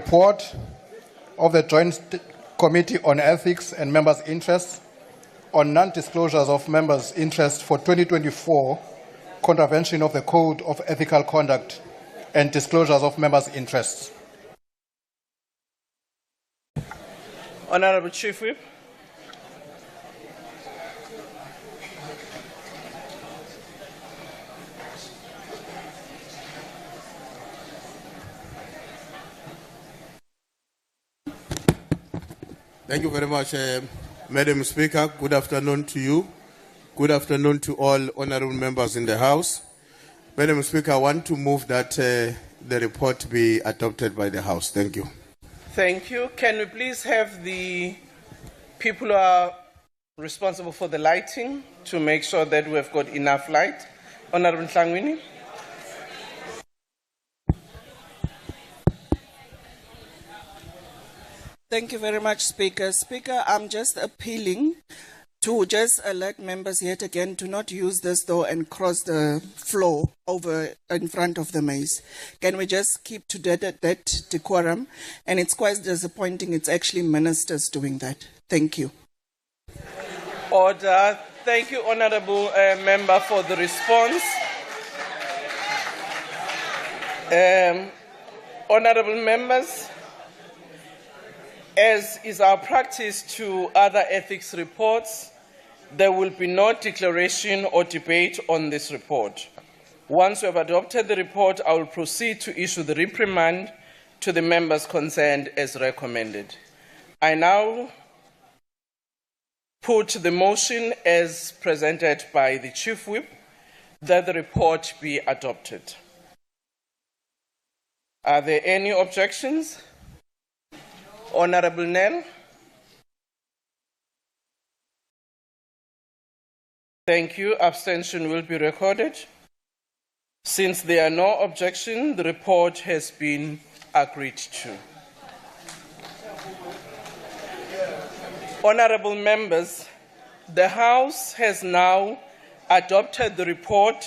Report of the Joint Committee on Ethics and Members' Interests on non-disclosures of members' interests for 2024, contravention of the Code of Ethical Conduct and disclosures of members' interests. Honourable Chief Whip. Thank you very much, Madam Speaker. Good afternoon to you. Good afternoon to all honourable members in the House. Madam Speaker, I want to move that the report be adopted by the House. Thank you. Thank you. Can we please have the people who are responsible for the lighting to make sure that we have got enough light? Honourable Nhlangwini. Thank you very much, Speaker. Speaker, I'm just appealing to just alert members yet again to not use this door and cross the floor over in front of the maze. Can we just keep to that decorum? And it's quite disappointing. It's actually ministers doing that. Thank you. Order. Thank you, Honourable Member, for the response. Honourable members, as is our practice to other ethics reports, there will be no declaration or debate on this report. Once we have adopted the report, I will proceed to issue the reprimand to the members concerned as recommended. I now put the motion as presented by the Chief Whip that the report be adopted. Are there any objections? Honourable Nell. Thank you. Abstention will be recorded. Since there are no objections, the report has been agreed to. Honourable members, the House has now adopted the report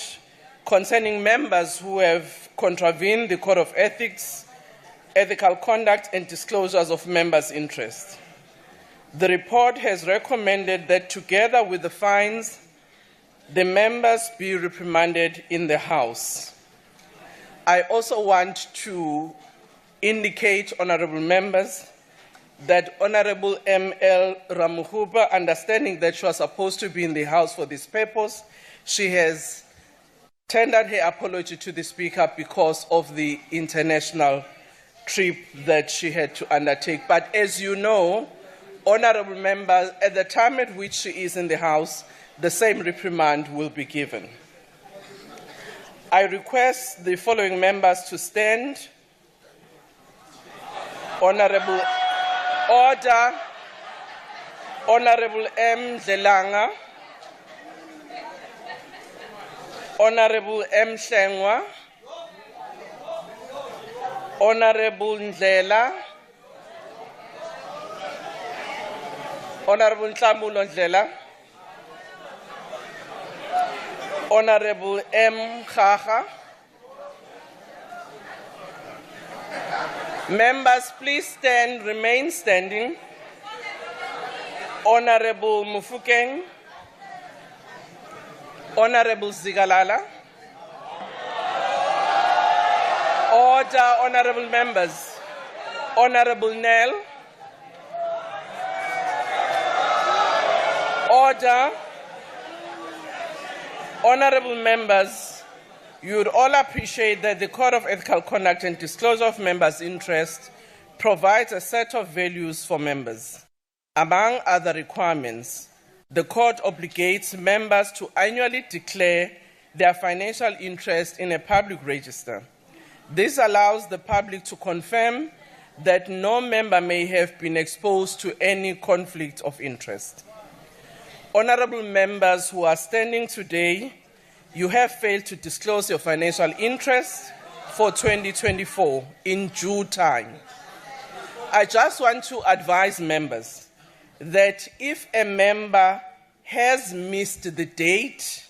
concerning members who have contravened the Code of Ethics, Ethical Conduct and disclosures of members' interests. The report has recommended that together with the fines, the members be reprimanded in the House. I also want to indicate, honourable members, that Honourable M.L. Ramuhuba, understanding that she was supposed to be in the House for this purpose, she has tendered her apology to the Speaker because of the international trip that she had to undertake. But as you know, honourable members, at the time at which she is in the House, the same reprimand will be given. I request the following members to stand. Honourable Order, Honourable M. Zelanga, Honourable M. Shengwa, Honourable Ndlela, Honourable Nhlamulo Ndlela, Honourable M. Khaga. Members, please stand, remain standing. Honourable Mufukeng, Honourable Zigalala. Order, honourable members. Honourable Nell. Order. Honourable members, you would all appreciate that the Code of Ethical Conduct and Disclosure of Members' Interests provides a set of values for members. Among other requirements, the Code obligates members to annually declare their financial interest in a public register. This allows the public to confirm that no member may have been exposed to any conflict of interest. Honourable members who are standing today, you have failed to disclose your financial interests for 2024 in due time. I just want to advise members that if a member has missed the date,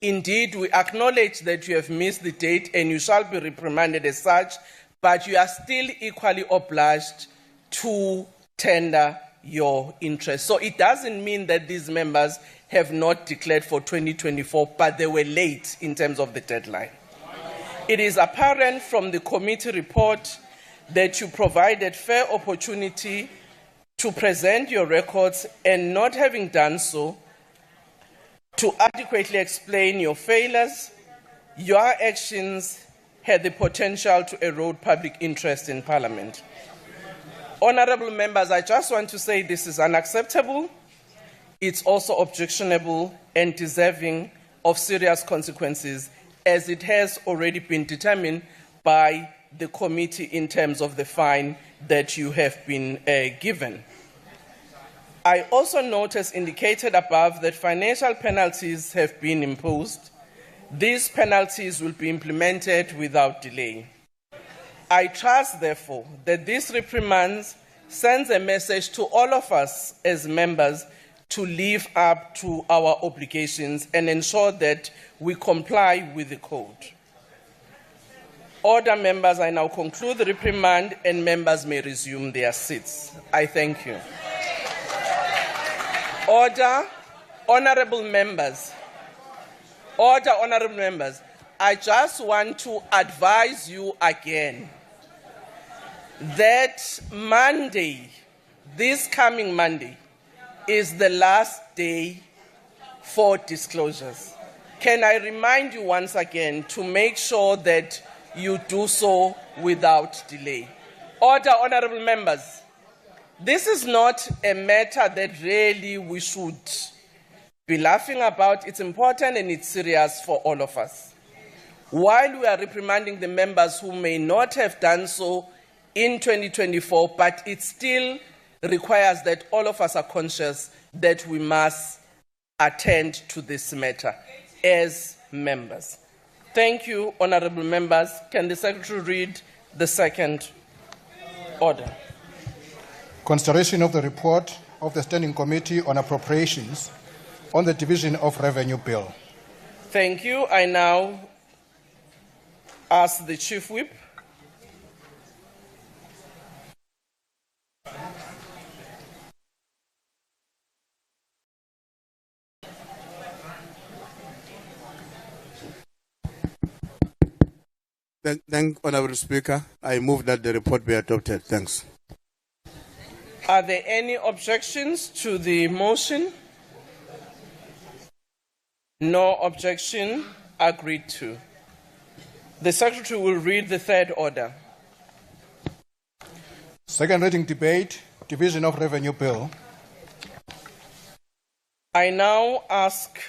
indeed we acknowledge that you have missed the date and you shall be reprimanded as such, but you are still equally obliged to tender your interest. So it doesn't mean that these members have not declared for 2024, but they were late in terms of the deadline. It is apparent from the committee report that you provided fair opportunity to present your records, and not having done so, to adequately explain your failures, your actions had the potential to erode public interest in Parliament. Honourable members, I just want to say this is unacceptable. It's also objectionable and deserving of serious consequences, as it has already been determined by the committee in terms of the fine that you have been given. I also note, as indicated above, that financial penalties have been imposed. These penalties will be implemented without delay. I trust, therefore, that this reprimand sends a message to all of us as members to live up to our obligations and ensure that we comply with the code. Order, members, I now conclude the reprimand and members may resume their seats. I thank you. Order, honourable members. Order, honourable members. I just want to advise you again that Monday, this coming Monday, is the last day for disclosures. Can I remind you once again to make sure that you do so without delay? Order, honourable members. This is not a matter that really we should be laughing about. It's important and it's serious for all of us. While we are reprimanding the members who may not have done so in 2024, but it still requires that all of us are conscious that we must attend to this matter as members. Thank you, honourable members. Can the Secretary read the second order? Consideration of the report of the Standing Committee on Appropriations on the Division of Revenue Bill. Thank you. I now ask the Chief Whip. Thank Honourable Speaker. I move that the report be adopted. Thanks. Are there any objections to the motion? No objection. Agreed to. The Secretary will read the third order. Second reading debate, Division of Revenue Bill. I now ask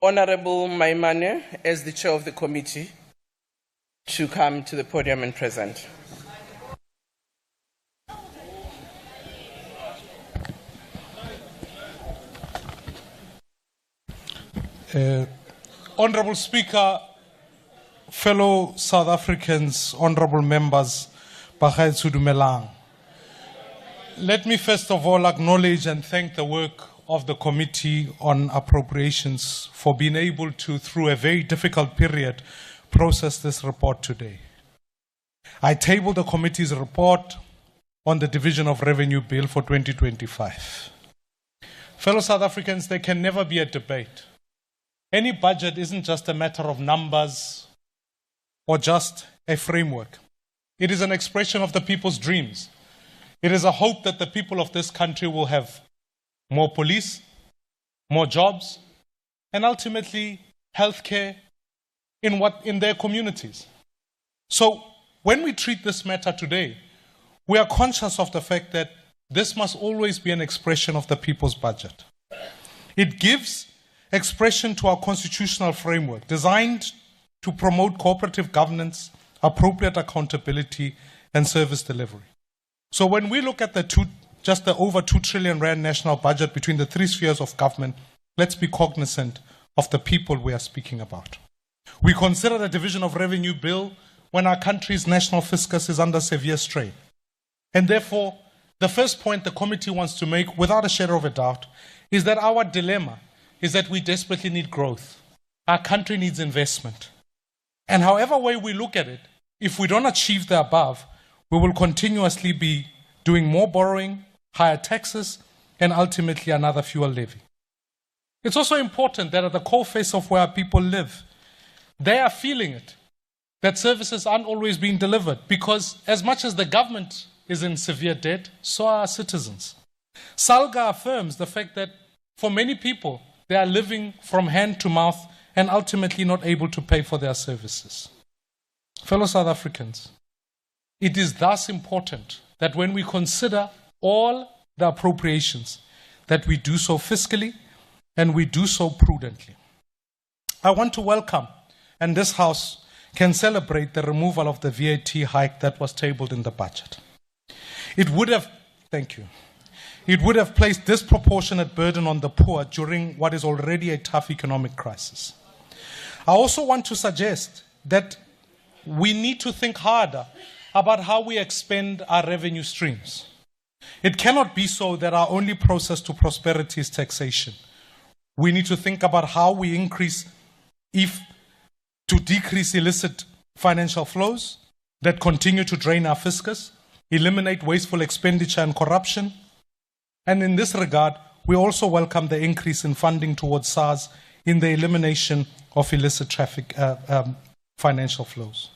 Honourable Maimane, as the Chair of the committee, to come to the podium and present. Honourable Speaker, fellow South Africans, honourable members, Bagaetsho dumelang. Let me first of all acknowledge and thank the work of the Committee on Appropriations for being able to, through a very difficult period, process this report today. I tabled the committee's report on the Division of Revenue Bill for 2025. Fellow South Africans, there can never be a debate. Any budget isn't just a matter of numbers or just a framework. It is an expression of the people's dreams. It is a hope that the people of this country will have more police, more jobs, and ultimately healthcare in their communities. So when we treat this matter today, we are conscious of the fact that this must always be an expression of the people's budget. It gives expression to our constitutional framework designed to promote cooperative governance, appropriate accountability, and service delivery. So when we look at just the over 2 trillion rand national budget between the three spheres of government, let's be cognizant of the people we are speaking about. We consider the Division of Revenue Bill when our country's national fiscus is under severe strain. And therefore, the first point the committee wants to make, without a shadow of a doubt, is that our dilemma is that we desperately need growth. Our country needs investment. And however way we look at it, if we don't achieve the above, we will continuously be doing more borrowing, higher taxes, and ultimately another fuel levy. It's also important that at the core face of where people live, they are feeling it, that services aren't always being delivered, because as much as the government is in severe debt, so are our citizens. SALGA affirms the fact that for many people, they are living from hand to mouth and ultimately not able to pay for their services. Fellow South Africans, it is thus important that when we consider all the appropriations, that we do so fiscally and we do so prudently. I want to welcome, and this House can celebrate the removal of the VAT hike that was tabled in the budget. It would have, thank you, it would have placed disproportionate burden on the poor during what is already a tough economic crisis. I also want to suggest that we need to think harder about how we expend our revenue streams. It cannot be so that our only process to prosperity is taxation. We need to think about how we increase, to decrease illicit financial flows that continue to drain our fiscus, eliminate wasteful expenditure and corruption. And in this regard, we also welcome the increase in funding towards SARS in the elimination of illicit financial flows.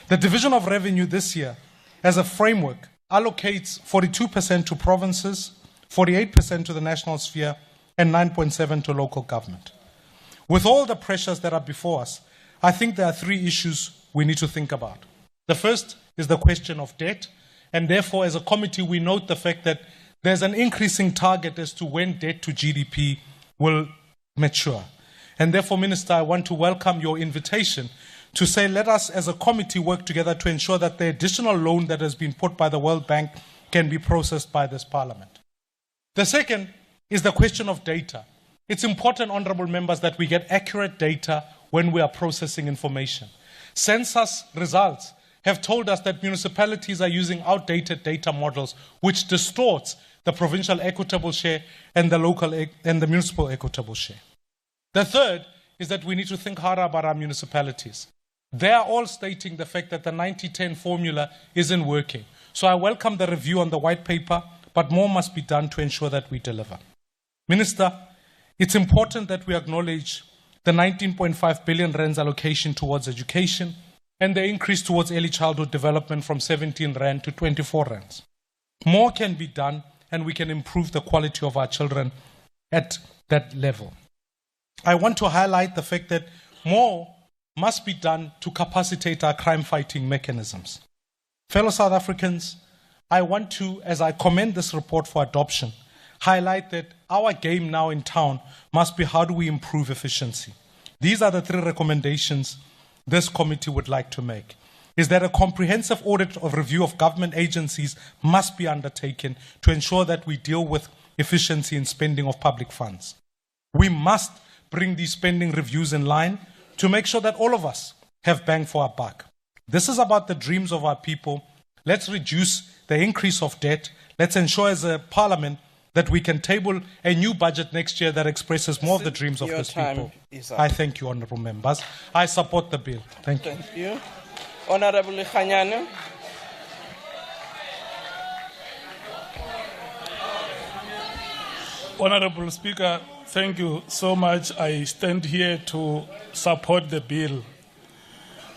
The Division of Revenue this year, as a framework, allocates 42% to provinces, 48% to the national sphere, and 9.7% to local government. With all the pressures that are before us, I think there are three issues we need to think about. The first is the question of debt, and therefore, as a committee, we note the fact that there's an increasing target as to when debt to GDP will mature. And therefore, Minister, I want to welcome your invitation to say, let us as a committee work together to ensure that the additional loan that has been put by the World Bank can be processed by this Parliament. The second is the question of data. It's important, honourable members, that we get accurate data when we are processing information. Census results have told us that municipalities are using outdated data models, which distorts the provincial equitable share and the local and the municipal equitable share. The third is that we need to think harder about our municipalities. They are all stating the fact that the 90-10 formula isn't working. So I welcome the review on the white paper, but more must be done to ensure that we deliver. Minister, it's important that we acknowledge the 19.5 billion rands allocation towards education and the increase towards early childhood development from 17 rand to 24 rands. More can be done, and we can improve the quality of our children at that level. I want to highlight the fact that more must be done to capacitate our crime-fighting mechanisms. Fellow South Africans, I want to, as I commend this report for adoption, highlight that our game now in town must be how do we improve efficiency. These are the three recommendations this committee would like to make. Is that a comprehensive audit of review of government agencies must be undertaken to ensure that we deal with efficiency in spending of public funds. We must bring these spending reviews in line to make sure that all of us have bang for our buck. This is about the dreams of our people. Let's reduce the increase of debt. Let's ensure as a parliament that we can table a new budget next year that expresses more of the dreams of this people. I thank you, honourable members. I support the bill. Thank you. Thank you. Honourable Khanyane. Honourable Speaker, thank you so much. I stand here to support the bill.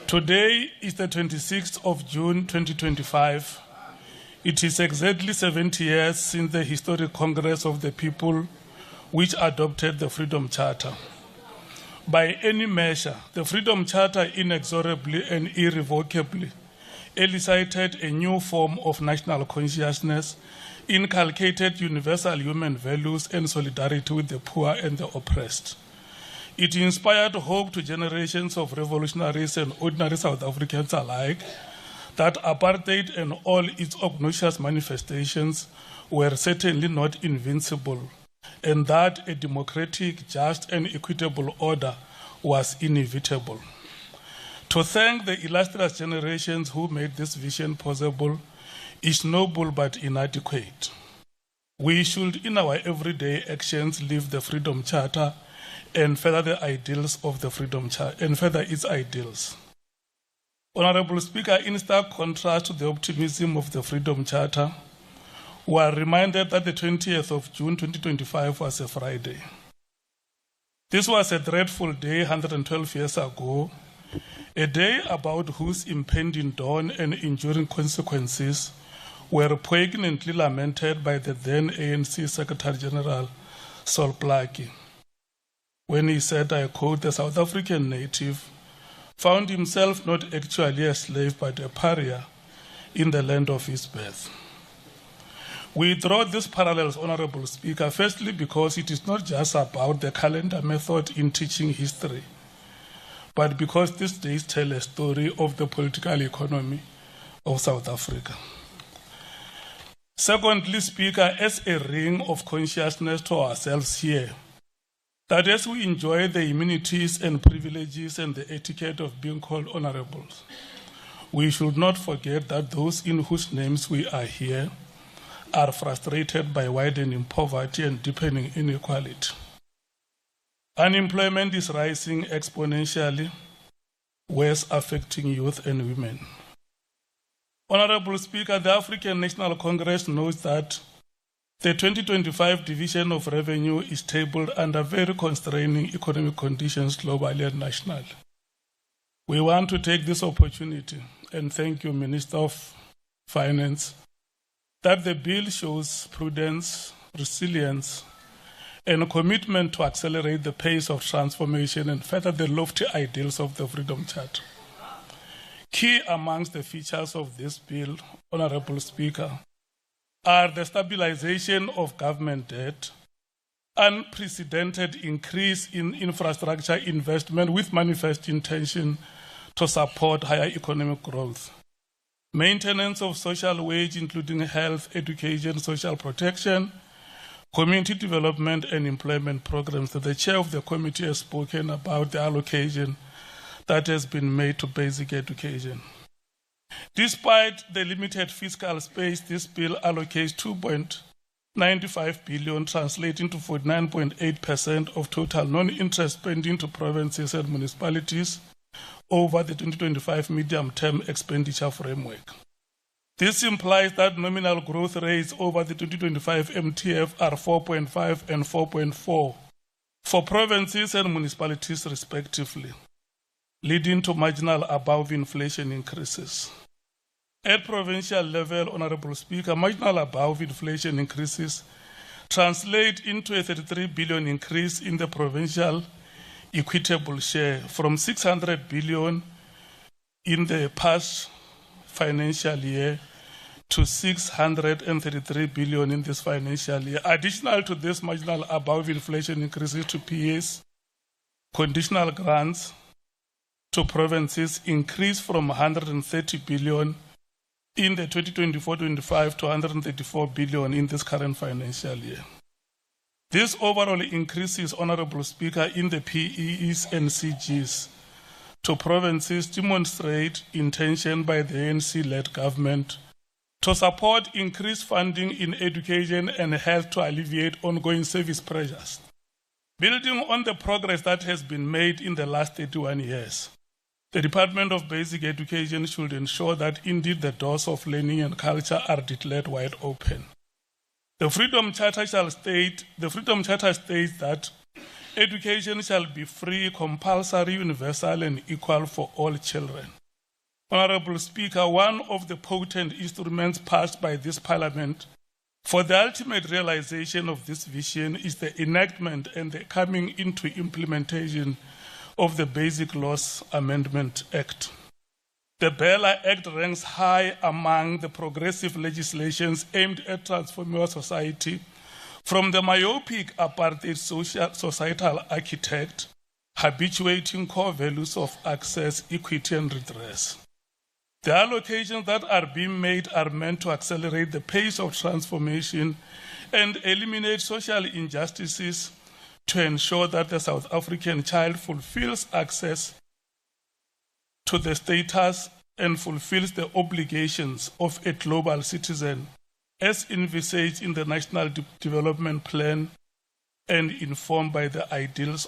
Today is the 26th of June 2025. It is exactly 70 years since the Historic Congress of the People, which adopted the Freedom Charter. By any measure, the Freedom Charter inexorably and irrevocably elicited a new form of national consciousness, inculcated universal human values and solidarity with the poor and the oppressed. It inspired hope to generations of revolutionaries and ordinary South Africans alike that apartheid and all its obnoxious manifestations were certainly not invincible, and that a democratic, just, and equitable order was inevitable. To thank the illustrious generations who made this vision possible is noble but inadequate. We should, in our everyday actions, live the Freedom Charter and further the ideals of the Freedom Charter, and further its ideals. Honorable Speaker, in stark contrast to the optimism of the Freedom Charter, we are reminded that the 20th of June 2025 was a Friday. This was a dreadful day 112 years ago, a day about whose impending dawn and enduring consequences were poignantly lamented by the then ANC Secretary General Sol Plaatje, when he said, I quote, "The South African native found himself not actually a slave but a pariah in the land of his birth." We draw these parallels, Honorable Speaker, firstly because it is not just about the calendar method in teaching history, but because these days tell a story of the political economy of South Africa. Secondly, Speaker, as a ring of consciousness to ourselves here, that as we enjoy the immunities and privileges and the etiquette of being called honorables, we should not forget that those in whose names we are here are frustrated by widening poverty and deepening inequality. Unemployment is rising exponentially, worse affecting youth and women. Honorable Speaker, the African National Congress knows that the 2025 division of revenue is tabled under very constraining economic conditions globally and nationally. We want to take this opportunity and thank you, Minister of Finance, that the bill shows prudence, resilience, and a commitment to accelerate the pace of transformation and further the lofty ideals of the Freedom Charter. Key amongst the features of this bill, Honorable Speaker, are the stabilization of government debt, unprecedented increase in infrastructure investment with manifest intention to support higher economic growth, maintenance of social wage, including health, education, social protection, community development and employment programs. The chair of the committee has spoken about the allocation that has been made to basic education. Despite the limited fiscal space, this bill allocates 2.95 billion, translating to 49.8% of total non-interest spending to provinces and municipalities over the 2025 medium-term expenditure framework. This implies that nominal growth rates over the 2025 MTF are 4.5 and 4.4 for provinces and municipalities respectively, leading to marginal above inflation increases. At provincial level, Honorable Speaker, marginal above inflation increases translate into a 33 billion increase in the provincial equitable share from 600 billion in the past financial year to 633 billion in this financial year. Additional to this marginal above inflation increases to PS, conditional grants to provinces increased from 130 billion in the 2024-25 to 134 billion in this current financial year. This overall increases, Honorable Speaker, in the PEs and CGs to provinces demonstrate intention by the ANC-led government to support increased funding in education and health to alleviate ongoing service pressures. Building on the progress that has been made in the last 31 years, the Department of Basic Education should ensure that indeed the doors of learning and culture are declared wide open. The Freedom Charter states that education shall be free, compulsory, universal, and equal for all children. Honorable Speaker, one of the potent instruments passed by this Parliament for the ultimate realization of this vision is the enactment and the coming into implementation of the Basic Laws Amendment Act. The Bella Act ranks high among the progressive legislations aimed at transforming our society from the myopic apartheid societal architect, habituating core values of access, equity, and redress. The allocations that are being made are meant to accelerate the pace of transformation and eliminate social injustices to ensure that the South African child fulfills access to the status and fulfills the obligations of a global citizen as envisaged in the National Development Plan and informed by the ideals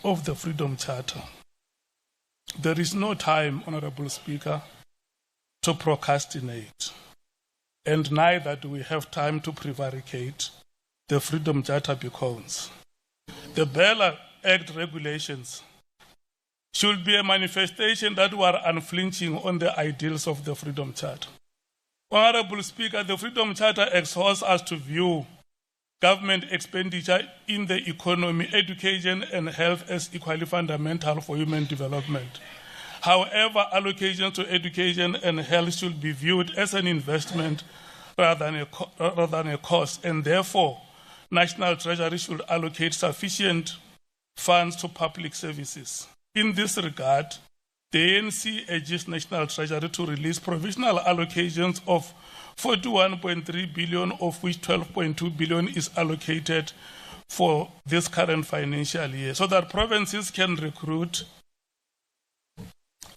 of the Freedom Charter. There is no time, Honorable Speaker, to procrastinate, and neither do we have time to prevaricate. The Freedom Charter becomes. The Bella Act regulations should be a manifestation that we are unflinching on the ideals of the Freedom Charter. Honorable Speaker, the Freedom Charter exhorts us to view government expenditure in the economy, education, and health as equally fundamental for human development. However, allocations to education and health should be viewed as an investment rather than a cost, and therefore, National Treasury should allocate sufficient funds to public services. In this regard, the ANC urges National Treasury to release provisional allocations of 41.3 billion, of which 12.2 billion is allocated for this current financial year, so that provinces can recruit,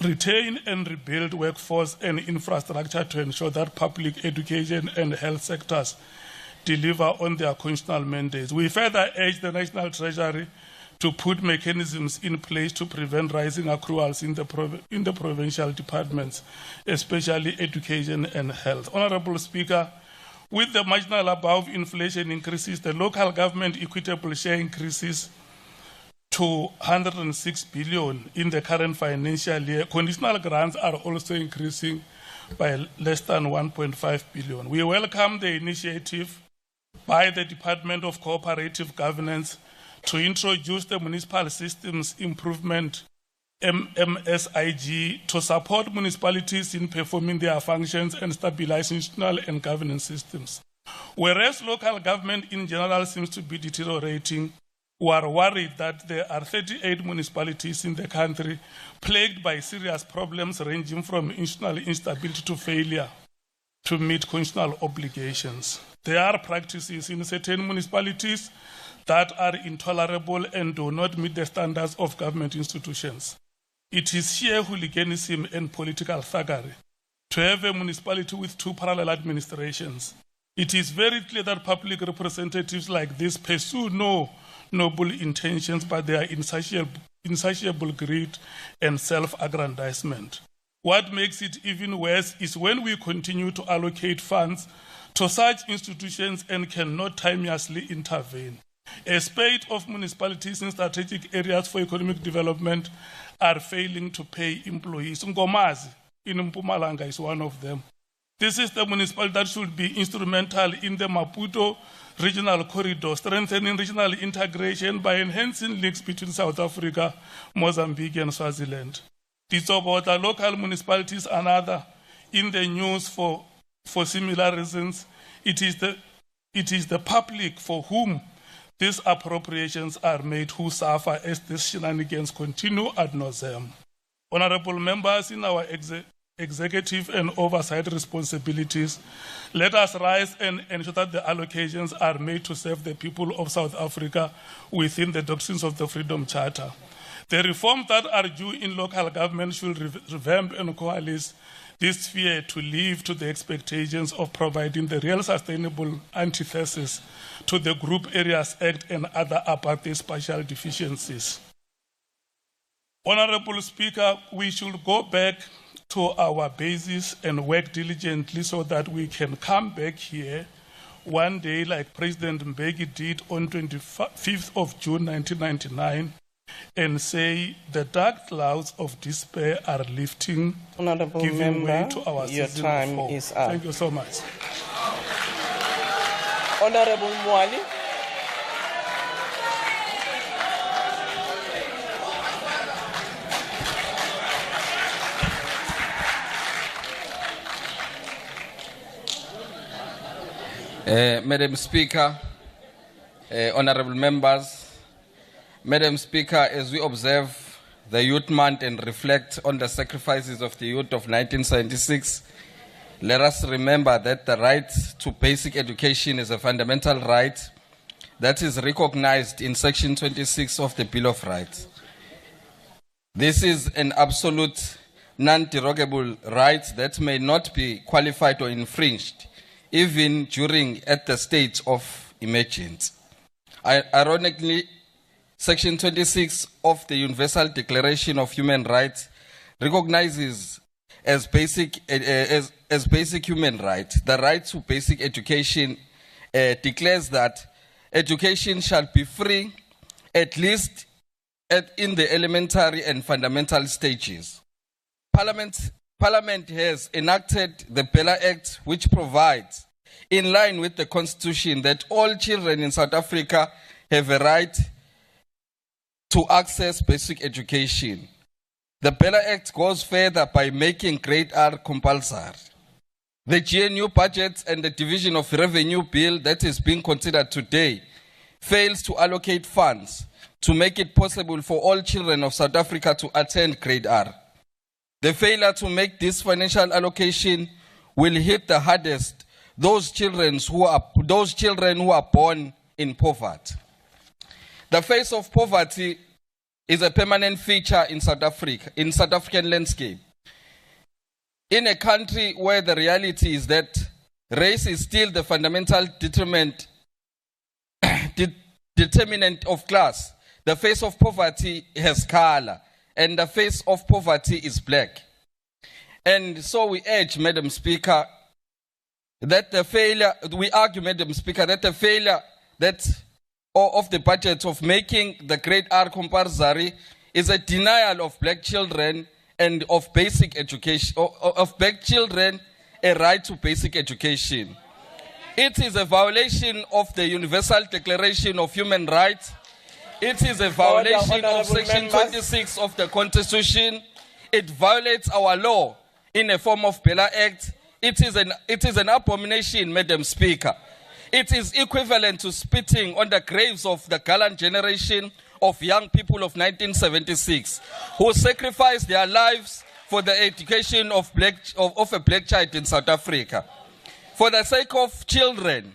retain and rebuild workforce and infrastructure to ensure that public education and health sectors deliver on their constitutional mandates. We further urge the National Treasury to put mechanisms in place to prevent rising accruals in the provincial departments, especially education and health. Honorable Speaker, with the marginal above inflation increases, the local government equitable share increases to 106 billion in the current financial year. Conditional grants are also increasing by less than 1.5 billion. We welcome the initiative by the Department of Cooperative Governance to introduce the Municipal Systems Improvement MSIG to support municipalities in performing their functions and stabilize institutional and governance systems. Whereas local government in general seems to be deteriorating, we are worried that there are 38 municipalities in the country plagued by serious problems ranging from institutional instability to failure to meet constitutional obligations. There are practices in certain municipalities that are intolerable and do not meet the standards of government institutions. It is sheer hooliganism and political thuggery to have a municipality with two parallel administrations. It is very clear that public representatives like this pursue no noble intentions, but they are insatiable greed and self-aggrandizement. What makes it even worse is when we continue to allocate funds to such institutions and cannot timeously intervene. A spate of municipalities in strategic areas for economic development are failing to pay employees. Ngomazi in Mpumalanga is one of them. This is the municipality that should be instrumental in the Maputo regional corridor, strengthening regional integration by enhancing links between South Africa, Mozambique, and Swaziland. Ditsobota, local municipalities, another in the news for similar reasons. It is the public for whom these appropriations are made who suffer as these shenanigans continue ad nauseam. Honorable members, in our executive and oversight responsibilities, let us rise and ensure that the allocations are made to serve the people of South Africa within the doctrines of the Freedom Charter. The reforms that are due in local government should revamp and coalesce this sphere to live to the expectations of providing the real sustainable antithesis to the Group Areas Act and other apartheid spatial deficiencies. Honorable Speaker, we should go back to our basis and work diligently so that we can come back here one day like President Mbeki did on 25th of June 1999 and say the dark clouds of despair are lifting, Honorable giving way member, to our your season time of hope. is up. Thank you so much. Honorable Mwali. Madam Speaker, honorable members, Madam Speaker, as we observe the Youth Month and reflect on the sacrifices of the youth of 1976, let us remember that the right to basic education is a fundamental right that is recognized in Section 26 of the Bill of Rights. This is an absolute, non-derogable right that may not be qualified or infringed, even during at the state of emergency. Ironically, Section 26 of the Universal Declaration of Human Rights recognizes as basic human right, the right to basic education, declares that education shall be free, at least in the elementary and fundamental stages. Parliament has enacted the Bella Act, which provides, in line with the Constitution, that all children in South Africa have a right to access basic education. The Bella Act goes further by making Grade R compulsory. The GNU budget and the Division of Revenue Bill that is being considered today fails to allocate funds to make it possible for all children of South Africa to attend Grade R. The failure to make this financial allocation will hit the hardest those children who are born in poverty. The face of poverty is a permanent feature in South African landscape. In a country where the reality is that race is still the fundamental determinant of class, the face of poverty has color, and the face of poverty is black. And so we urge, Madam Speaker, that the failure of the budget of making the Grade R compulsory is a denial of black children and of basic education, of black children a right to basic education. It is a violation of the Universal Declaration of Human Rights. It is a violation of Section 26 of the Constitution. It violates our law in a form of Bella Act. It is an abomination, Madam Speaker. It is equivalent to spitting on the graves of the gallant generation of young people of 1976 who sacrificed their lives for the education of a black child in South Africa. For the sake of children,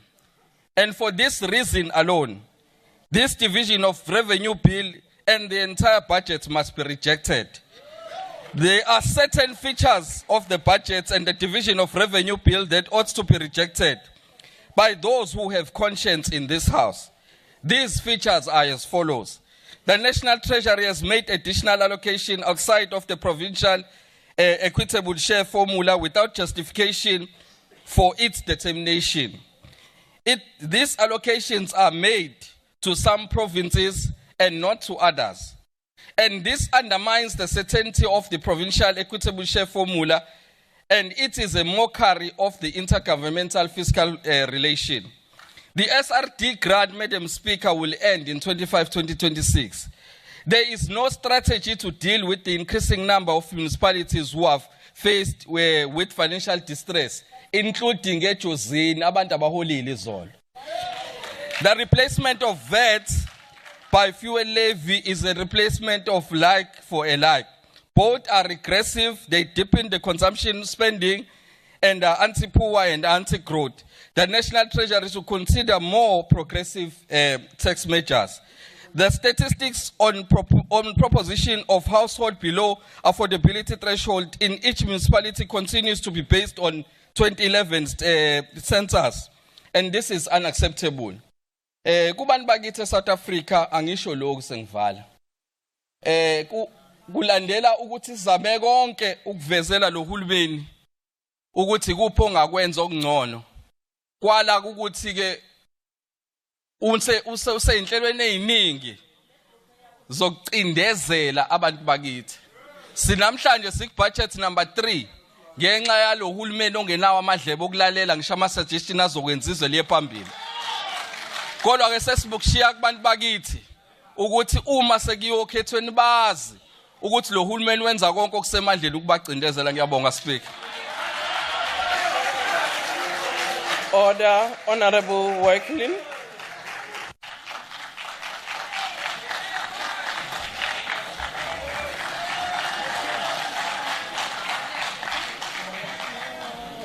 and for this reason alone, this Division of Revenue Bill and the entire budget must be rejected. There are certain features of the budget and the Division of Revenue Bill that ought to be rejected by those who have conscience in this House. These features are as follows. The National Treasury has made additional allocation outside of the provincial equitable share formula without justification for its determination. These allocations are made to some provinces and not to others. And this undermines the certainty of the provincial equitable share formula, and it is a mockery of the intergovernmental fiscal relation. The SRD grant, Madam Speaker, will end in 2025-2026. There is no strategy to deal with the increasing number of municipalities who have faced with financial distress, including Ejozini, abantu abaholile izolo. The replacement of VAT by fuel levy is a replacement of like for a like. Both are regressive, they deepen the consumption spending and are anti-poor and anti-growth. The National Treasury should consider more progressive tax measures. The statistics on proposition of household below affordability threshold in each municipality continues to be based on 2011 census, and this is unacceptable. Kubantu bakithi South Africa angisho lokho sengivala. Kulandela ukuthi sizame konke ukuvezela lo hulumeni ukuthi kupho ongakwenza okungcono. Kwala ukuthi ke useyinhlelweni eziningi zokucindezela abantu bakithi. Sinamhlanje sikubudget number 3 ngenxa yalo hulumeni ongenawo amadlebe okulalela ngisho ama suggestion azokwenza izwe liye phambili. Kodwa ke sesibukushiya kubantu bakithi ukuthi uma sekuyokhethweni bazi ukuthi lo hulumeni wenza konke okusemandleni ukubacindezela. Ngiyabonga Speaker. Order, Honorable Worklin.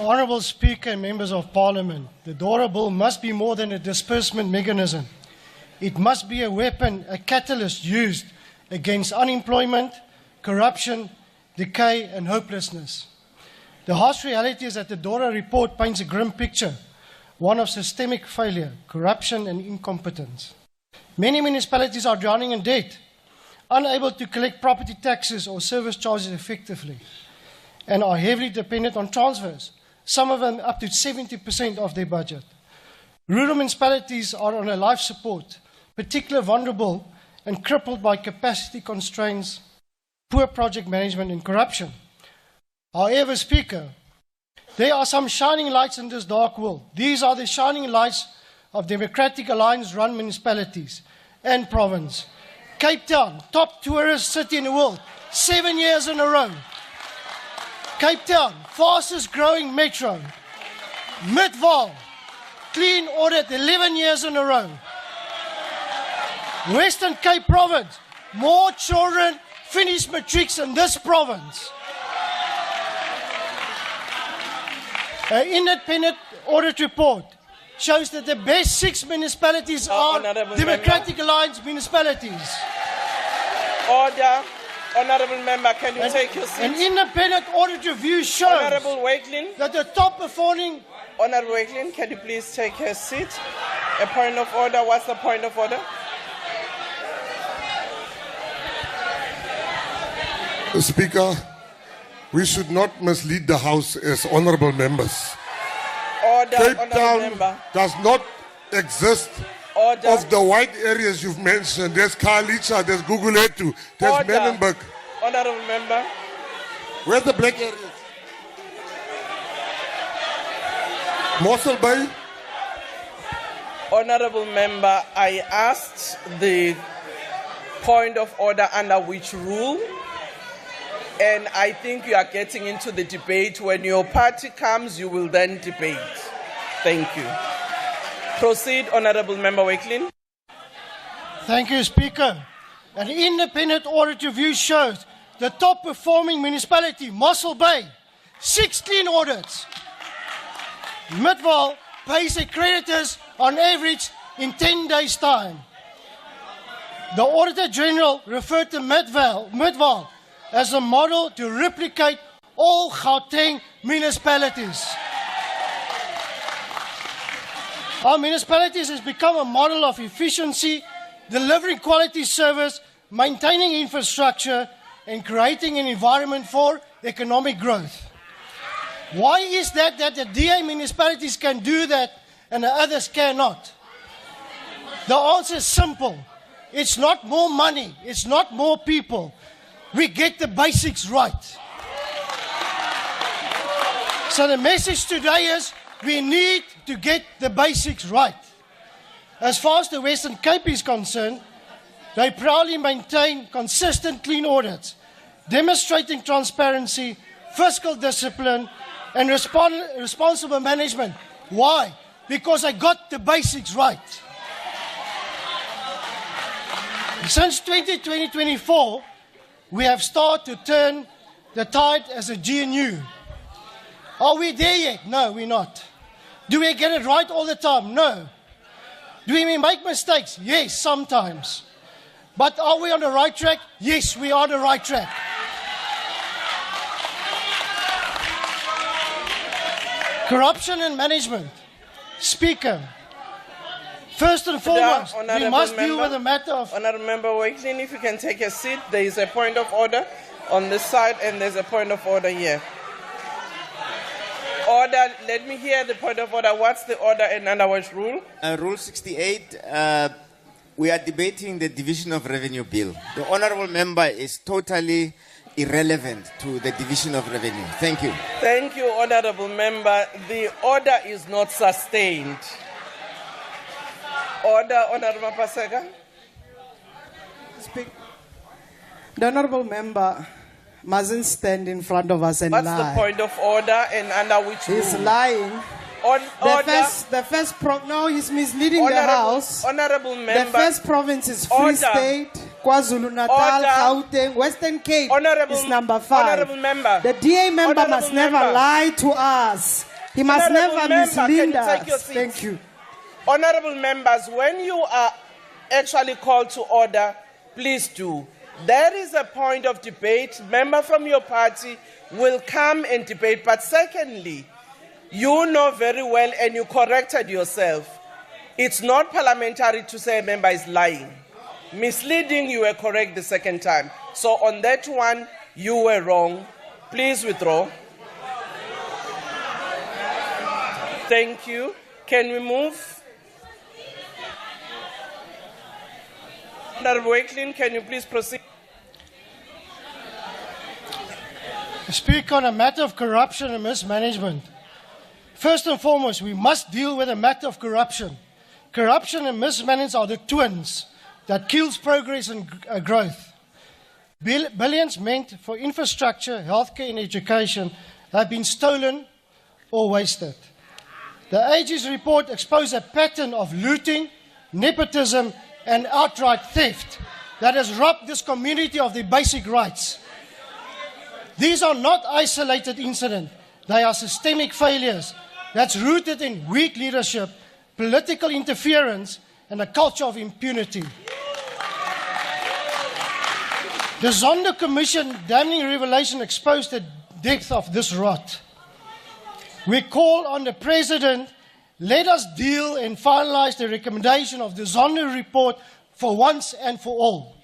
Honourable Speaker and Members of Parliament, the DORA Bill must be more than a disbursement mechanism. It must be a weapon, a catalyst used against unemployment, corruption, decay and hopelessness. The harsh reality is that the DORA report paints a grim picture, one of systemic failure, corruption and incompetence. Many municipalities are drowning in debt. unable to collect property taxes or service charges effectively, and are heavily dependent on transfers, some of them up to 70% of their budget. Rural municipalities are on a life support, particularly vulnerable and crippled by capacity constraints, poor project management and corruption. However, Speaker, there are some shining lights in this dark world. These are the shining lights of Democratic Alliance-run municipalities and province. Cape Town, top tourist city in the world, 7 years in a row. Cape Town, fastest growing metro. Midvaal, clean audit 11 years in a row. Western Cape Province, more children finish matrics in this province. An independent audit report shows that the best 6 municipalities are Democratic Alliance municipalities. Order. Honourable Member, can you take your seat? An independent audit review shows Honourable Wakelin. that the top performing... Honourable Wakelin, can you please take your seat? A point of order. What's the point of order? Speaker, we should not mislead the House as honourable members. Order, Cape Honourable Town Member. does not exist. Order. Of the white areas you've mentioned, there's Khayelitsha, there's Guguletu, there's Order. Menenberg. Honourable Member. Where's the black areas? Mossel Bay? Honourable Member, I asked the point of order under which rule, and I think you are getting into the debate. When your party comes, you will then debate. Thank you. Proceed, Honourable Member Wakelin. Thank you, Speaker. An independent audit review shows the top performing municipality, Mossel Bay, 6 clean audits. Midvaal pays their creditors on average in 10 days' time. The Auditor General referred to Midvaal as a model to replicate all Gauteng municipalities. Our municipalities has become a model of efficiency, delivering quality service, maintaining infrastructure, and creating an environment for economic growth. Why is that the DA municipalities can do that and the others cannot? The answer is simple. It's not more money. It's not more people. We get the basics right. So the message today is we need to get the basics right. As far as the Western Cape is concerned, they proudly maintain consistent clean audits, demonstrating transparency, fiscal discipline, and responsible management. Why? Because they got the basics right. Since 2024, we have started to turn the tide as a GNU. Are we there yet? No, we're not. Do we get it right all the time? No. Do we make mistakes? Yes, sometimes. But are we on the right track? Yes, we are on the right track. Corruption and management. Speaker, first and foremost, we must deal with the matter of... Honourable Member Wakelin, if you can take a seat. There is a point of order on this side and there's a point of order here. Order, let me hear the point of order. What's the order and under which rule? Rule 68, we are debating the division of revenue bill. The honourable member is totally irrelevant to the division of revenue. Thank you. Thank you, Honourable Member. The order is not sustained. Order, Honourable Paseka. The Honourable Member mustn't stand in front of us and lie. What's the point of order and under which rule? He's lying. No, he's misleading the House. Honourable Member. The first province is Free State, KwaZulu-Natal, Gauteng, Western Cape is number 5. Honourable Member. The DA member must never lie to us. He must never mislead us. Thank you. Honourable members, when you are actually called to order, please do. There is a point of debate. Member from your party will come and debate. But secondly, you know very well and you corrected yourself. It's not parliamentary to say a member is lying. Misleading, you were correct the second time. So on that one, you were wrong. Please withdraw. Thank you. Can we move? Honorable Wakelin, can you please proceed? Speak on a matter of corruption and mismanagement. First and foremost, we must deal with a matter of corruption. Corruption and mismanagement are the twins that kills progress and growth. Billions meant for infrastructure, healthcare and education have been stolen or wasted. The AG's report exposed a pattern of looting, nepotism and outright theft that has robbed this community of their basic rights. These are not isolated incidents. They are systemic failures that's rooted in weak leadership, political interference, and a culture of impunity. The Zondo Commission damning revelation exposed the depth of this rot. We call on the President, let us deal and finalize the recommendation of the Zondo report for once and for all.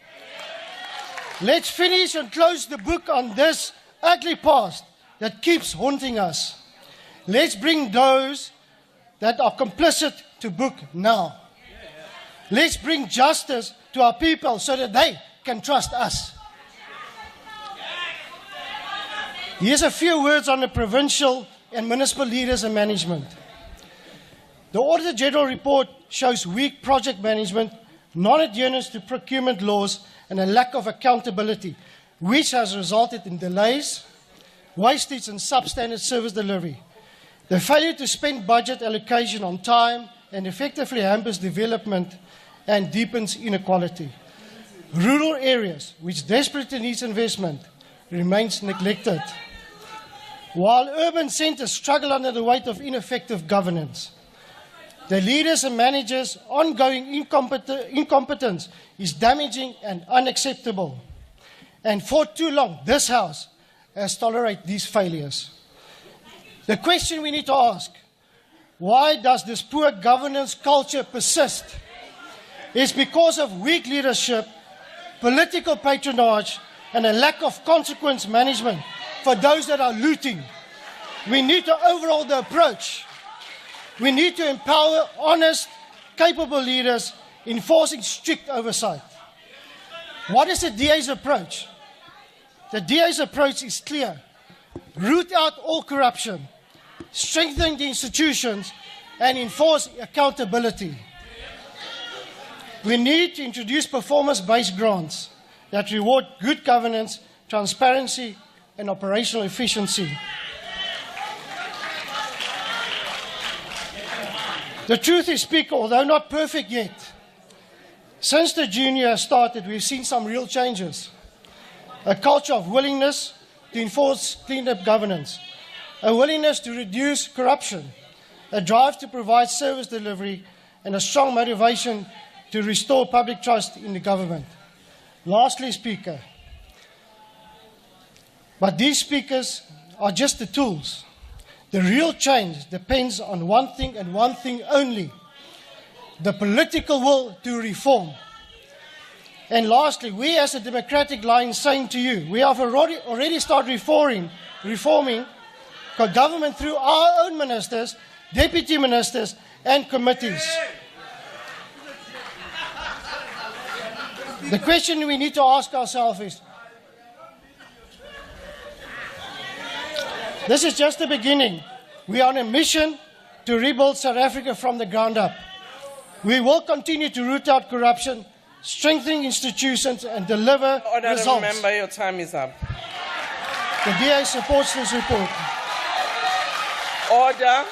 Let's finish and close the book on this ugly past that keeps haunting us. Let's bring those that are complicit to book now. Let's bring justice to our people so that they can trust us. Here's a few words on the provincial and municipal leaders and management. The Auditor General report shows weak project management, non-adherence to procurement laws, and a lack of accountability, which has resulted in delays, wastage, and substandard service delivery. The failure to spend budget allocation on time and effectively hampers development and deepens inequality. Rural areas, which desperately needs investment, remains neglected, while urban centres struggle under the weight of ineffective governance. The leaders and managers' ongoing incompetence is damaging and unacceptable. And for too long, this House has tolerated these failures. The question we need to ask, why does this poor governance culture persist? It's because of weak leadership, political patronage, and a lack of consequence management for those that are looting. We need to overhaul the approach. We need to empower honest, capable leaders enforcing strict oversight. What is the DA's approach? The DA's approach is clear. Root out all corruption, strengthen the institutions, and enforce accountability. We need to introduce performance-based grants that reward good governance, transparency, and operational efficiency. The truth is, Speaker, although not perfect yet, since the junior has started, we've seen some real changes. A culture of willingness to enforce clean-up governance, a willingness to reduce corruption, a drive to provide service delivery, and a strong motivation to restore public trust in the government. Lastly, Speaker, but these speakers are just the tools. The real change depends on one thing and one thing only: the political will to reform. And lastly, we as a Democratic line saying to you, we have already started reforming government through our own ministers, deputy ministers, and committees. The question we need to ask ourselves is, this is just the beginning. We are on a mission to rebuild South Africa from the ground up. We will continue to root out corruption, strengthen institutions, and deliver results. Honourable Member, your time is up. The DA supports this report. Order.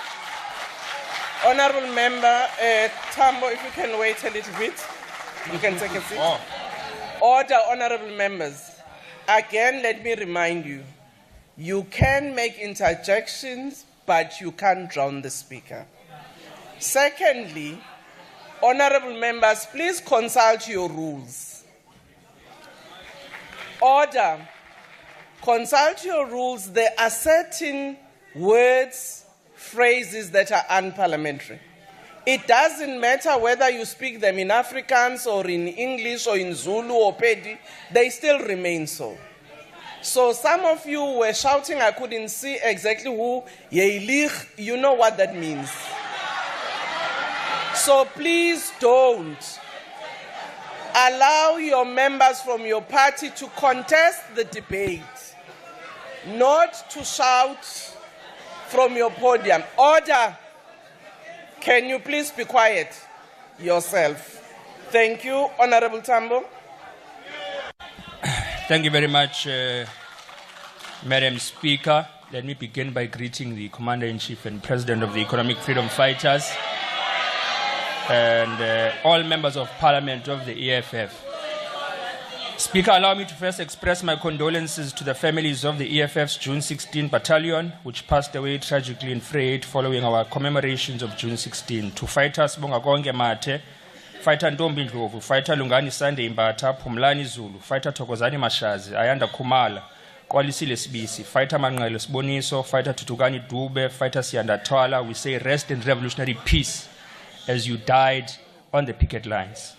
Honourable Member Tambo, if you can wait a little bit, you can take a seat. Order, honourable members. Again, let me remind you, you can make interjections, but you can't drown the speaker. Secondly, honourable members, please consult your rules. Order. Consult your rules. There are certain words, phrases that are unparliamentary. It doesn't matter whether you speak them in Afrikaans or in English or in Zulu or Pedi, they still remain so. So some of you were shouting, I couldn't see exactly who, Yeilich, you know what that means. So please don't allow your members from your party to contest the debate, not to shout from your podium. Order. Can you please be quiet yourself? Thank you, Honorable Tambo. Thank you very much, Madam Speaker. Let me begin by greeting the Commander-in-Chief and President of the Economic Freedom Fighters and all members of Parliament of the EFF. Speaker, allow me to first express my condolences to the families of the EFF's June 16 battalion, which passed away tragically in Freight following our commemorations of June 16. To fighters Bongakonge Mate, fighter Ntombi Ndlovu, fighter Lungani Sunday Mbata, Phumlani Zulu, fighter Thokozani Mashazi, Ayanda Kumala, Kwalisile Sibisi, fighter Manqele Siboniso, fighter Tutugani Dube, fighter Siyanda Twala, we say rest in revolutionary peace as you died on the picket lines.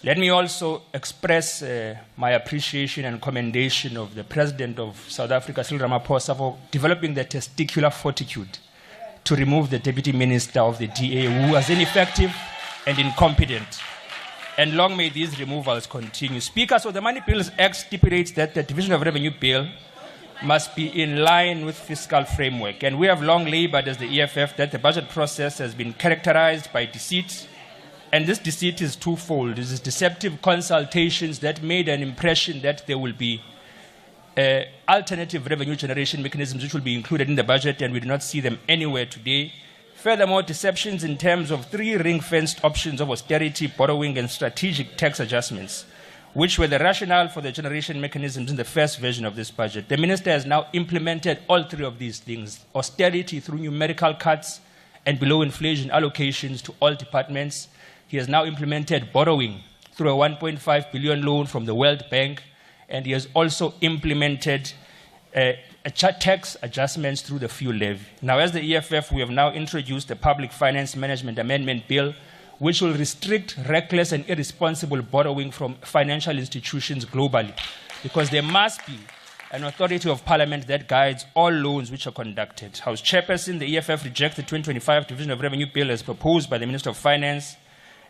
Let me also express my appreciation and commendation of the President of South Africa, Cyril Ramaphosa, for developing the testicular fortitude to remove the Deputy Minister of the DA, who was ineffective and incompetent. And long may these removals continue. Speaker, so the Money Bills Act stipulates that the Division of Revenue Bill must be in line with fiscal framework. And we have long labored as the EFF that the budget process has been characterized by deceit. And this deceit is twofold. It is deceptive consultations that made an impression that there will be alternative revenue generation mechanisms which will be included in the budget, and we do not see them anywhere today. Furthermore, deceptions in terms of 3 ring-fenced options of austerity, borrowing, and strategic tax adjustments, which were the rationale for the generation mechanisms in the first version of this budget. The minister has now implemented all 3 of these things: austerity through numerical cuts and below inflation allocations to all departments. He has now implemented borrowing through a 1.5 billion loan from the World Bank, and he has also implemented tax adjustments through the fuel levy. Now, as the EFF, we have now introduced the Public Finance Management Amendment Bill, which will restrict reckless and irresponsible borrowing from financial institutions globally, because there must be an authority of parliament that guides all loans which are conducted. House Chairperson, the EFF rejects the 2025 Division of Revenue Bill as proposed by the Minister of Finance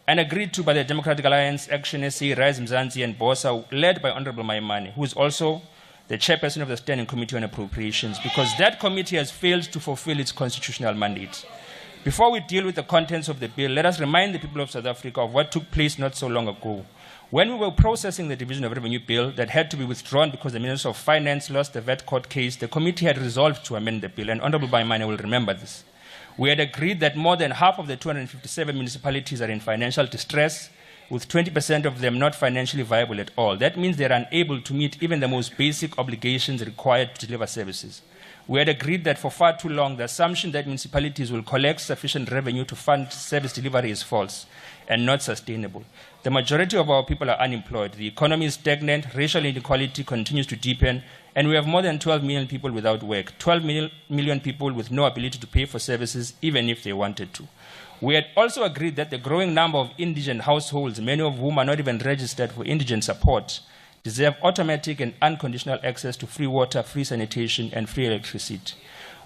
and agreed to by the Democratic Alliance, Action SA, Rise Mzansi, and BOSA, led by Honorable Maimane, who is also the chairperson of the Standing Committee on Appropriations, because that committee has failed to fulfill its constitutional mandate. Before we deal with the contents of the bill, let us remind the people of South Africa of what took place not so long ago. When we were processing the Division of Revenue Bill that had to be withdrawn because the Minister of Finance lost the VAT court case, the committee had resolved to amend the bill, and Honorable Maimane will remember this. We had agreed that more than half of the 257 municipalities are in financial distress, with 20% of them not financially viable at all. That means they're unable to meet even the most basic obligations required to deliver services. We had agreed that for far too long, the assumption that municipalities will collect sufficient revenue to fund service delivery is false and not sustainable. The majority of our people are unemployed. The economy is stagnant, racial inequality continues to deepen, and we have more than 12 million people without work, 12 million people with no ability to pay for services, even if they wanted to. We had also agreed that the growing number of indigent households, many of whom are not even registered for indigent support, deserve automatic and unconditional access to free water, free sanitation, and free electricity.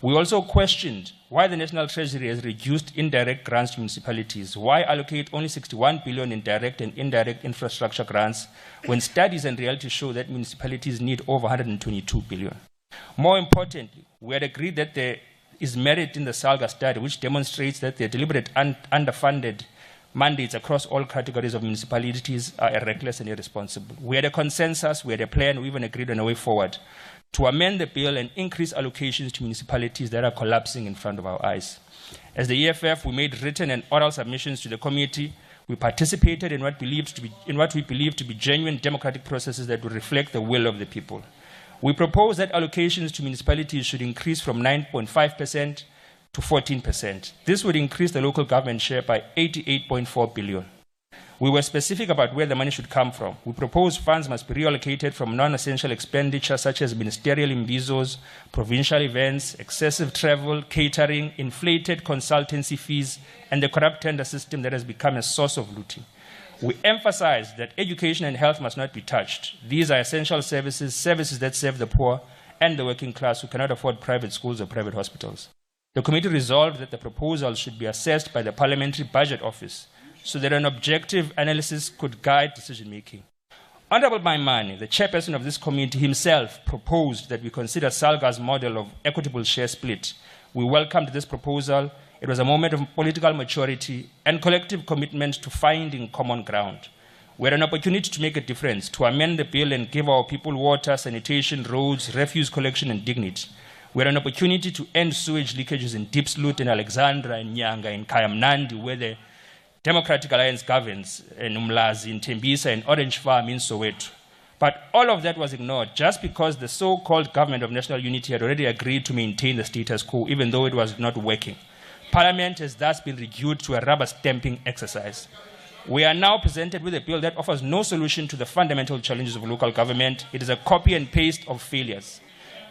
We also questioned why the National Treasury has reduced indirect grants to municipalities. Why allocate only 61 billion in direct and indirect infrastructure grants when studies and reality show that municipalities need over 122 billion? More importantly, we had agreed that there is merit in the SALGA study, which demonstrates that the deliberate underfunded mandates across all categories of municipalities are reckless and irresponsible. We had a consensus, we had a plan, we even agreed on a way forward to amend the bill and increase allocations to municipalities that are collapsing in front of our eyes. As the EFF, we made written and oral submissions to the committee. We participated in what we believe to be genuine democratic processes that will reflect the will of the people. We propose that allocations to municipalities should increase from 9.5% to 14%. This would increase the local government share by 88.4 billion. We were specific about where the money should come from. We proposed funds must be reallocated from non-essential expenditure such as ministerial imbizos, provincial events, excessive travel, catering, inflated consultancy fees, and the corrupt tender system that has become a source of looting. We emphasized that education and health must not be touched. These are essential services, services that serve the poor and the working class who cannot afford private schools or private hospitals. The committee resolved that the proposals should be assessed by the Parliamentary Budget Office so that an objective analysis could guide decision-making. Honorable Maimane, the chairperson of this committee, himself proposed that we consider Salga's model of equitable share split. We welcomed this proposal. It was a moment of political maturity and collective commitment to finding common ground. We had an opportunity to make a difference, to amend the bill and give our people water, sanitation, roads, refuse collection, and dignity. We had an opportunity to end sewage leakages in Diepsloot, in Alexandra, in Nyanga, in Kayamnandi, where the Democratic Alliance governs, in Umlazi, in Tembisa, in Orange Farm, in Soweto. But all of that was ignored just because the so-called government of national unity had already agreed to maintain the status quo, even though it was not working. Parliament has thus been reduced to a rubber stamping exercise. We are now presented with a bill that offers no solution to the fundamental challenges of local government. It is a copy and paste of failures.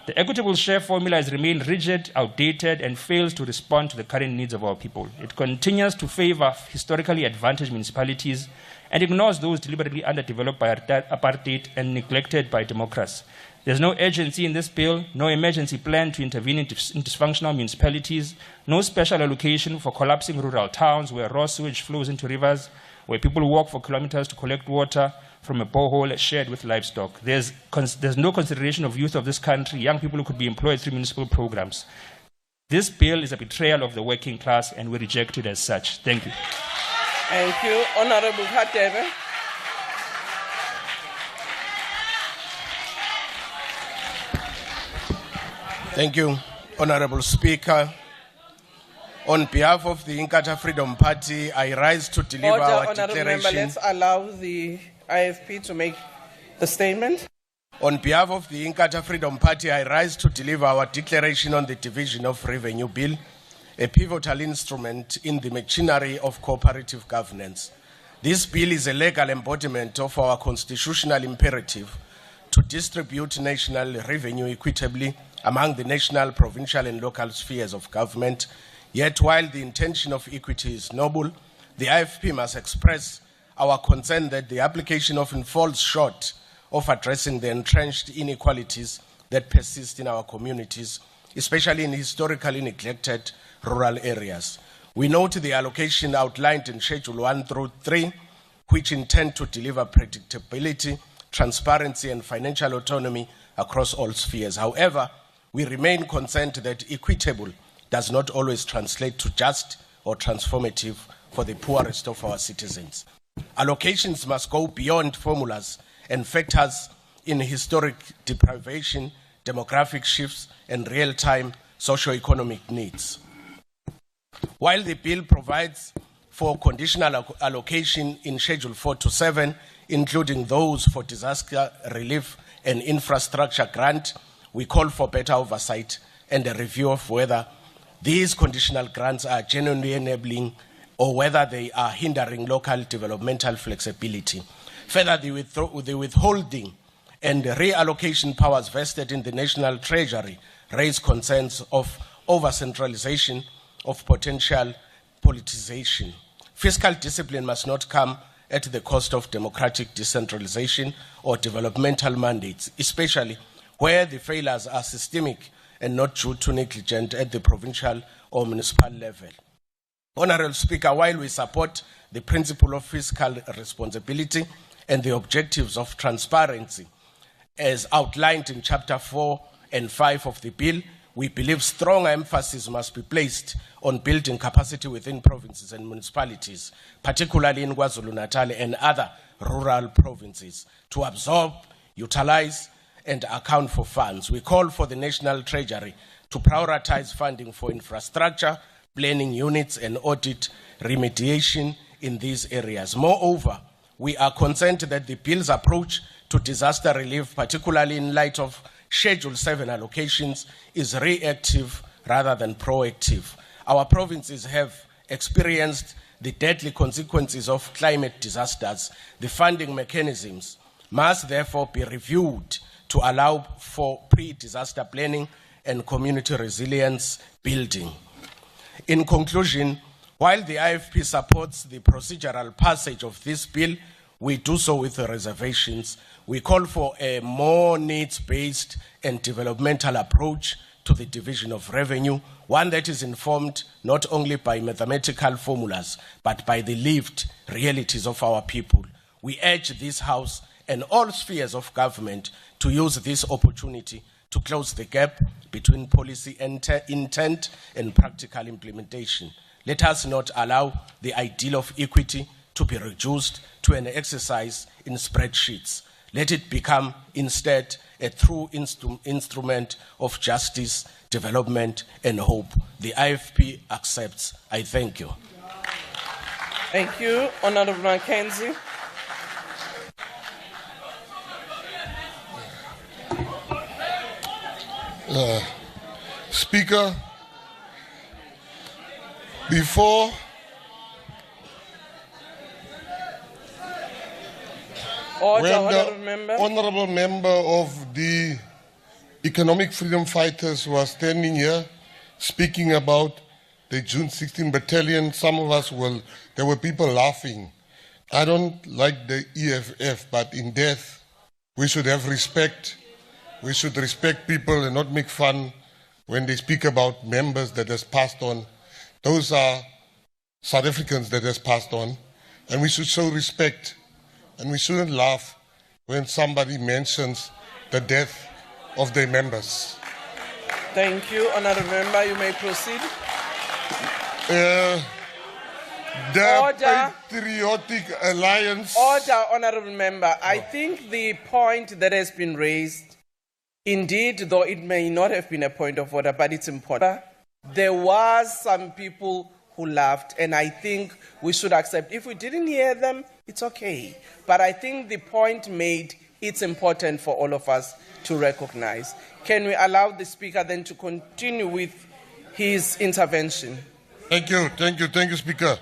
The equitable share formula has remained rigid, outdated, and fails to respond to the current needs of our people. It continues to favor historically advantaged municipalities and ignores those deliberately underdeveloped by apartheid and neglected by democracy. There's no urgency in this bill, no emergency plan to intervene in dysfunctional municipalities, no special allocation for collapsing rural towns where raw sewage flows into rivers, where people walk for kilometers to collect water from a borehole shared with livestock. There's no consideration of youth of this country, young people who could be employed through municipal programs. This bill is a betrayal of the working class, and we reject it as such. Thank you. Thank you. Honorable Hadebe. Thank you, Honorable Speaker. On behalf of the Inkatha Freedom Party, I rise to deliver Order, our Honorable declaration. Member, let's allow the IFP to make the statement. On behalf of the Inkatha Freedom Party, I rise to deliver our declaration on the Division of Revenue Bill, a pivotal instrument in the machinery of cooperative governance. This bill is a legal embodiment of our constitutional imperative to distribute national revenue equitably among the national, provincial, and local spheres of government. Yet, while the intention of equity is noble, the IFP must express our concern that the application often falls short of addressing the entrenched inequalities that persist in our communities, especially in historically neglected rural areas. We note the allocation outlined in Schedule 1 through 3, which intend to deliver predictability, transparency, and financial autonomy across all spheres. However, we remain concerned that equitable does not always translate to just or transformative for the poorest of our citizens. Allocations must go beyond formulas and factors in historic deprivation, demographic shifts, and real-time socio-economic needs. While the bill provides for conditional allocation in Schedule 4 to 7, including those for disaster relief and infrastructure grant, we call for better oversight and a review of whether these conditional grants are genuinely enabling or whether they are hindering local developmental flexibility. Further, the withholding and reallocation powers vested in the National Treasury raise concerns of over-centralization of potential politicization. Fiscal discipline must not come at the cost of democratic decentralization or developmental mandates, especially where the failures are systemic and not due to negligence at the provincial or municipal level. Honorable Speaker, while we support the principle of fiscal responsibility and the objectives of transparency as outlined in Chapter 4 and 5 of the bill, we believe strong emphasis must be placed on building capacity within provinces and municipalities, particularly in KwaZulu-Natal and other rural provinces, to absorb, utilize, and account for funds. We call for the National Treasury to prioritize funding for infrastructure, planning units, and audit remediation in these areas. Moreover, we are concerned that the bill's approach to disaster relief, particularly in light of Schedule 7 allocations, is reactive rather than proactive. Our provinces have experienced the deadly consequences of climate disasters, the funding mechanisms must therefore be reviewed to allow for pre-disaster planning and community resilience building. In conclusion, while the IFP supports the procedural passage of this bill, we do so with reservations. We call for a more needs-based and developmental approach to the division of revenue, one that is informed not only by mathematical formulas, but by the lived realities of our people. We urge this House and all spheres of government to use this opportunity to close the gap between policy intent and practical implementation. Let us not allow the ideal of equity to be reduced to an exercise in spreadsheets. Let it become instead a true instrument of justice, development, and hope. The IFP accepts. I thank you. Thank you, Honorable Mackenzie. Speaker, before Order, when honorable the member. honorable member of the Economic Freedom Fighters was standing here speaking about the June 16 battalion, some of us there were people laughing. I don't like the EFF, but in death, we should have respect. We should respect people and not make fun when they speak about members that has passed on. Those are South Africans that has passed on, and we should show respect. And we shouldn't laugh when somebody mentions the death of their members. Thank you, honorable member. You may proceed. The Order. Patriotic Alliance. Order, honorable member. I think the point that has been raised, indeed, though it may not have been a point of order, but it's important. There was some people who laughed, and I think we should accept. If we didn't hear them, it's okay. But I think the point made, it's important for all of us to recognize. Can we allow the Speaker then to continue with his intervention? Thank you, Speaker.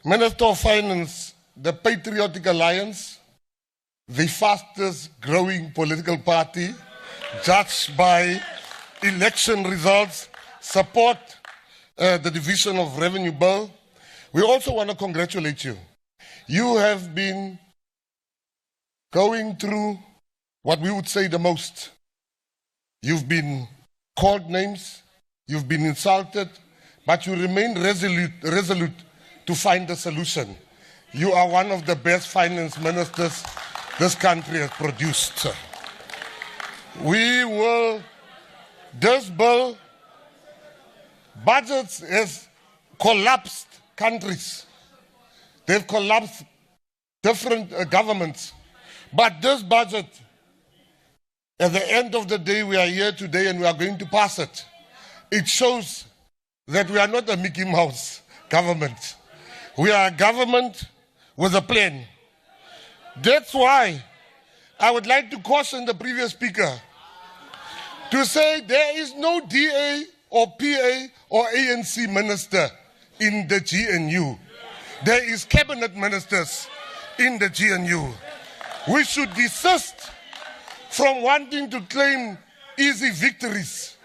Minister of Finance, the Patriotic Alliance, the fastest growing political party, judged by election results, support the division of revenue bill. We also want to congratulate you. You have been going through what we would say the most. You've been called names, you've been insulted, but you remain resolute to find a solution. You are one of the best finance ministers this country has produced. This bill, budgets has collapsed countries. They've collapsed different governments. But this budget, at the end of the day, we are here today and we are going to pass it. It shows that we are not a Mickey Mouse government. We are a government with a plan. That's why I would like to caution the previous speaker to say there is no DA or PA or ANC minister in the GNU. There is cabinet ministers in the GNU. We should desist from wanting to claim easy victories.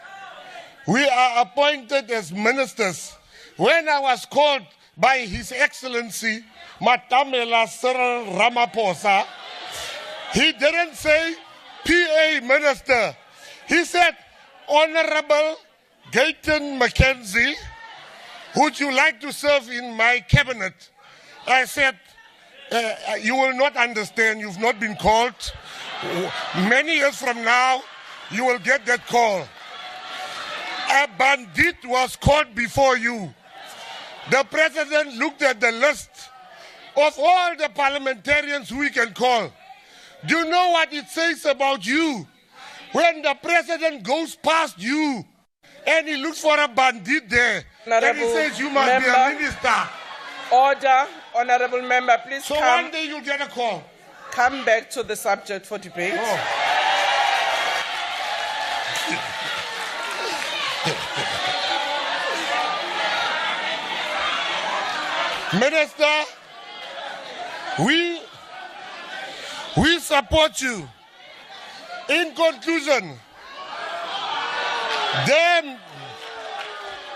We are appointed as ministers. When I was called by His Excellency Matamela Cyril Ramaphosa, he didn't say PA minister. He said, Honorable Gayton Mackenzie, would you like to serve in my cabinet? I said, you will not understand. You've not been called. Many years from now, you will get that call. A bandit was called before you. The president looked at the list of all the parliamentarians who he can call. Do you know what it says about you? When the president goes past you and he looks for a bandit there, and he says you must be a minister. Order, honorable member, please so come. one day you'll get a call. Come back to the subject for debate. Minister, we support you. In conclusion,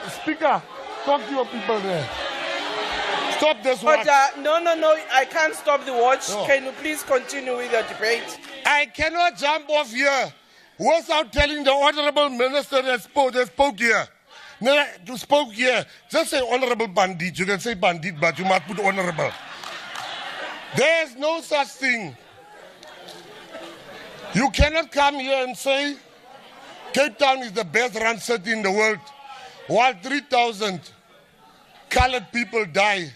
Speaker, talk to your people there. Stop this watch. No, I can't stop the watch. No. Can you please continue with your debate? I cannot jump off here without telling the honorable minister that spoke here. No, you spoke here. Just say honorable bandit. You can say bandit, but you must put honorable. There is no such thing. You cannot come here and say Cape Town is the best run city in the world, while 3,000 colored people die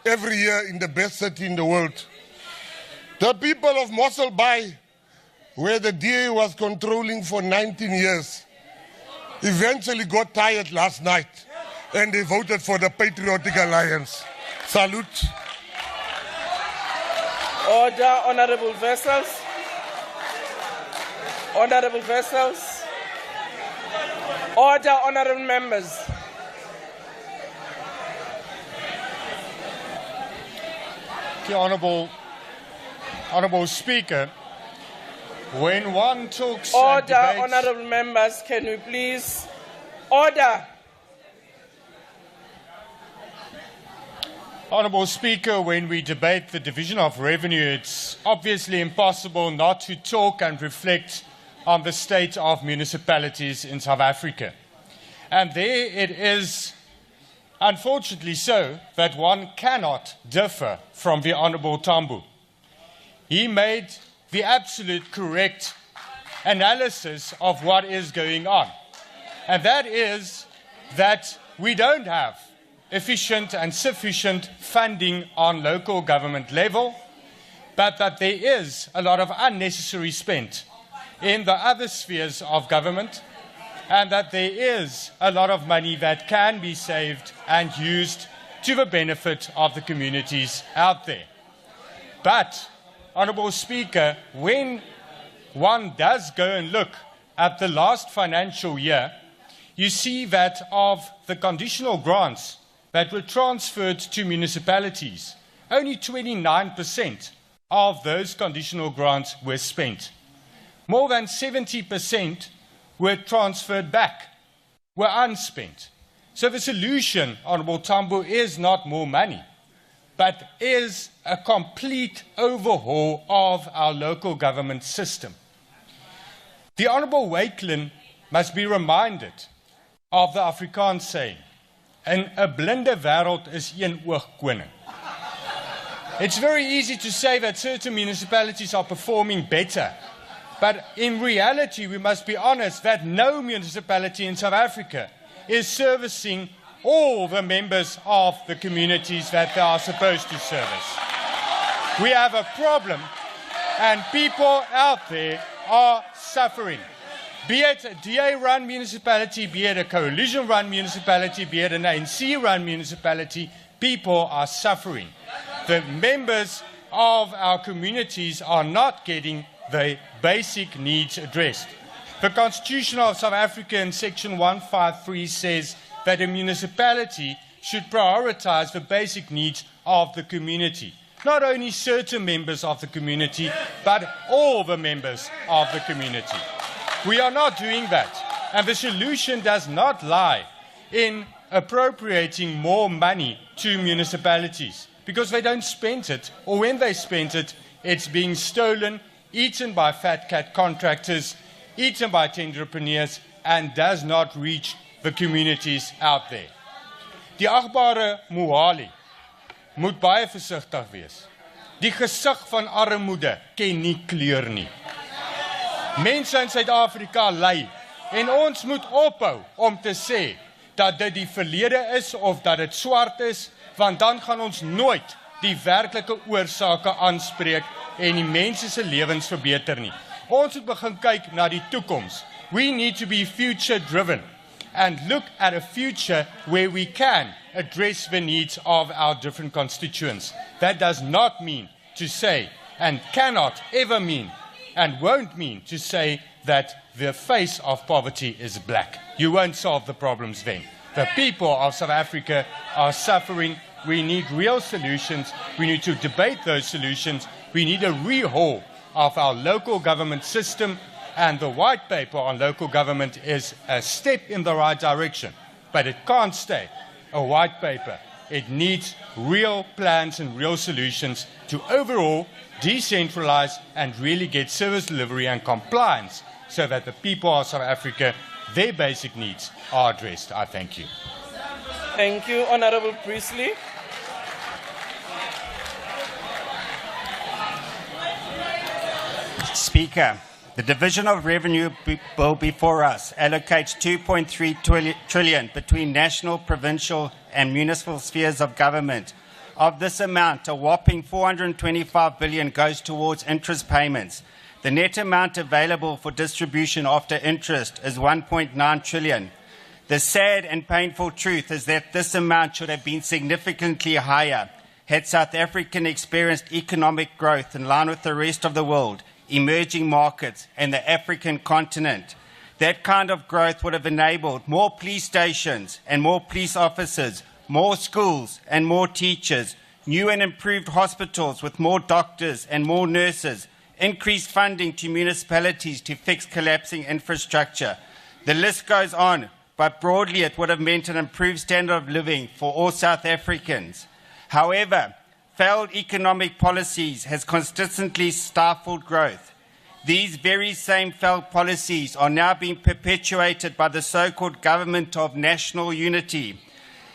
every year in the best city in the world. The people of Mossel Bay, where the DA was controlling for 19 years, eventually got tired last night and they voted for the Patriotic Alliance. Salute. Order, honorable vessels. Honorable vessels. Order, honorable members. The Honorable Speaker, when one talks and Order, debates, honorable members, can we please order? Honorable Speaker, when we debate the division of revenue, it's obviously impossible not to talk and reflect on the state of municipalities in South Africa. And there it is, unfortunately so, that one cannot differ from the Honorable Tambo. He made the absolute correct analysis of what is going on. And that is that we don't have efficient and sufficient funding on local government level, but that there is a lot of unnecessary spend in the other spheres of government, and that there is a lot of money that can be saved and used to the benefit of the communities out there. But, Honourable Speaker, when one does go and look at the last financial year, you see that of the conditional grants that were transferred to municipalities, only 29% of those conditional grants were spent. More than 70% were transferred back, were unspent. So the solution, Honourable Tambo, is not more money, but is a complete overhaul of our local government system. The Honourable Wakelin must be reminded of the Afrikaans saying, "In 'n blinde wêreld is een oog koning." It's very easy to say that certain municipalities are performing better, but in reality we must be honest that no municipality in South Africa is servicing all the members of the communities that they are supposed to service. We have a problem, and people out there are suffering. Be it a DA-run municipality, be it a coalition-run municipality, be it an ANC-run municipality, people are suffering. The members of our communities are not getting the basic needs addressed. The Constitution of South Africa in Section 153 says that a municipality should prioritize the basic needs of the community. Not only certain members of the community, but all the members of the community. We are not doing that. And the solution does not lie in appropriating more money to municipalities, because they don't spend it, or when they spend it, it's being stolen, eaten by fat cat contractors, eaten by entrepreneurs, and does not reach the communities out there. Die agbare Mohali moet baie versigtig wees. Die gesig van armoede ken nie kleur nie. Mense in Suid-Afrika ly, en ons moet ophou om te sê dat dit die verlede is of dat dit swart is, want dan gaan ons nooit die werklike oorsake aanspreek en die mense se lewens verbeter nie. Ons moet begin kyk na die toekoms. We need to be future driven and look at a future where we can address the needs of our different constituents. That does not mean to say, and cannot ever mean, and won't mean to say that the face of poverty is black. You won't solve the problems then. The people of South Africa are suffering We need real solutions. We need to debate those solutions. We need a rehaul of our local government system, and the white paper on local government is a step in the right direction. But it can't stay a white paper. It needs real plans and real solutions to overall decentralize and really get service delivery and compliance so that the people of South Africa, their basic needs are addressed. I thank you. Thank you, Honorable Priestley. Speaker, the Division of Revenue Bill before us allocates 2.3 trillion between national, provincial and municipal spheres of government. Of this amount, a whopping 425 billion goes towards interest payments. The net amount available for distribution after interest is 1.9 trillion. The sad and painful truth is that this amount should have been significantly higher had South Africa experienced economic growth in line with the rest of the world, emerging markets and the African continent. That kind of growth would have enabled more police stations and more police officers, more schools and more teachers, new and improved hospitals with more doctors and more nurses, increased funding to municipalities to fix collapsing infrastructure. The list goes on, but broadly it would have meant an improved standard of living for all South Africans. However, failed economic policies has consistently stifled growth. These very same failed policies are now being perpetuated by the so-called government of national unity.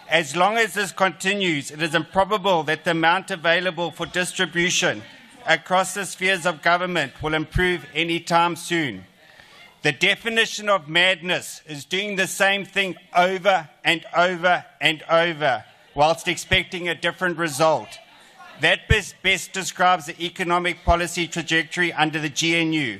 As long as this continues, it is improbable that the amount available for distribution across the spheres of government will improve anytime soon. The definition of madness is doing the same thing over and over and over, whilst expecting a different result. That best describes the economic policy trajectory under the GNU.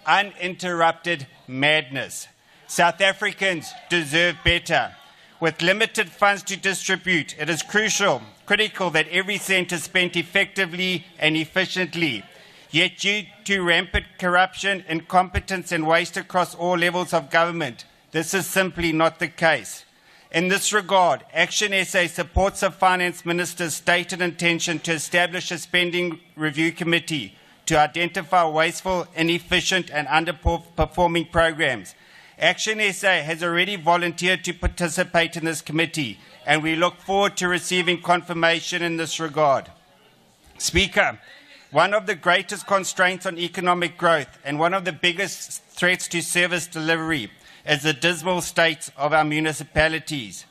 Uninterrupted madness. South Africans deserve better. With limited funds to distribute, it is critical that every cent is spent effectively and efficiently. Yet due to rampant corruption, incompetence and waste across all levels of government, this is simply not the case. In this regard, Action SA supports the Finance Minister's stated intention to establish a spending review committee to identify wasteful, inefficient and underperforming programs. Action SA has already volunteered to participate in this committee, and we look forward to receiving confirmation in this regard. Speaker, one of the greatest constraints on economic growth and one of the biggest threats to service delivery is the dismal state of our municipalities.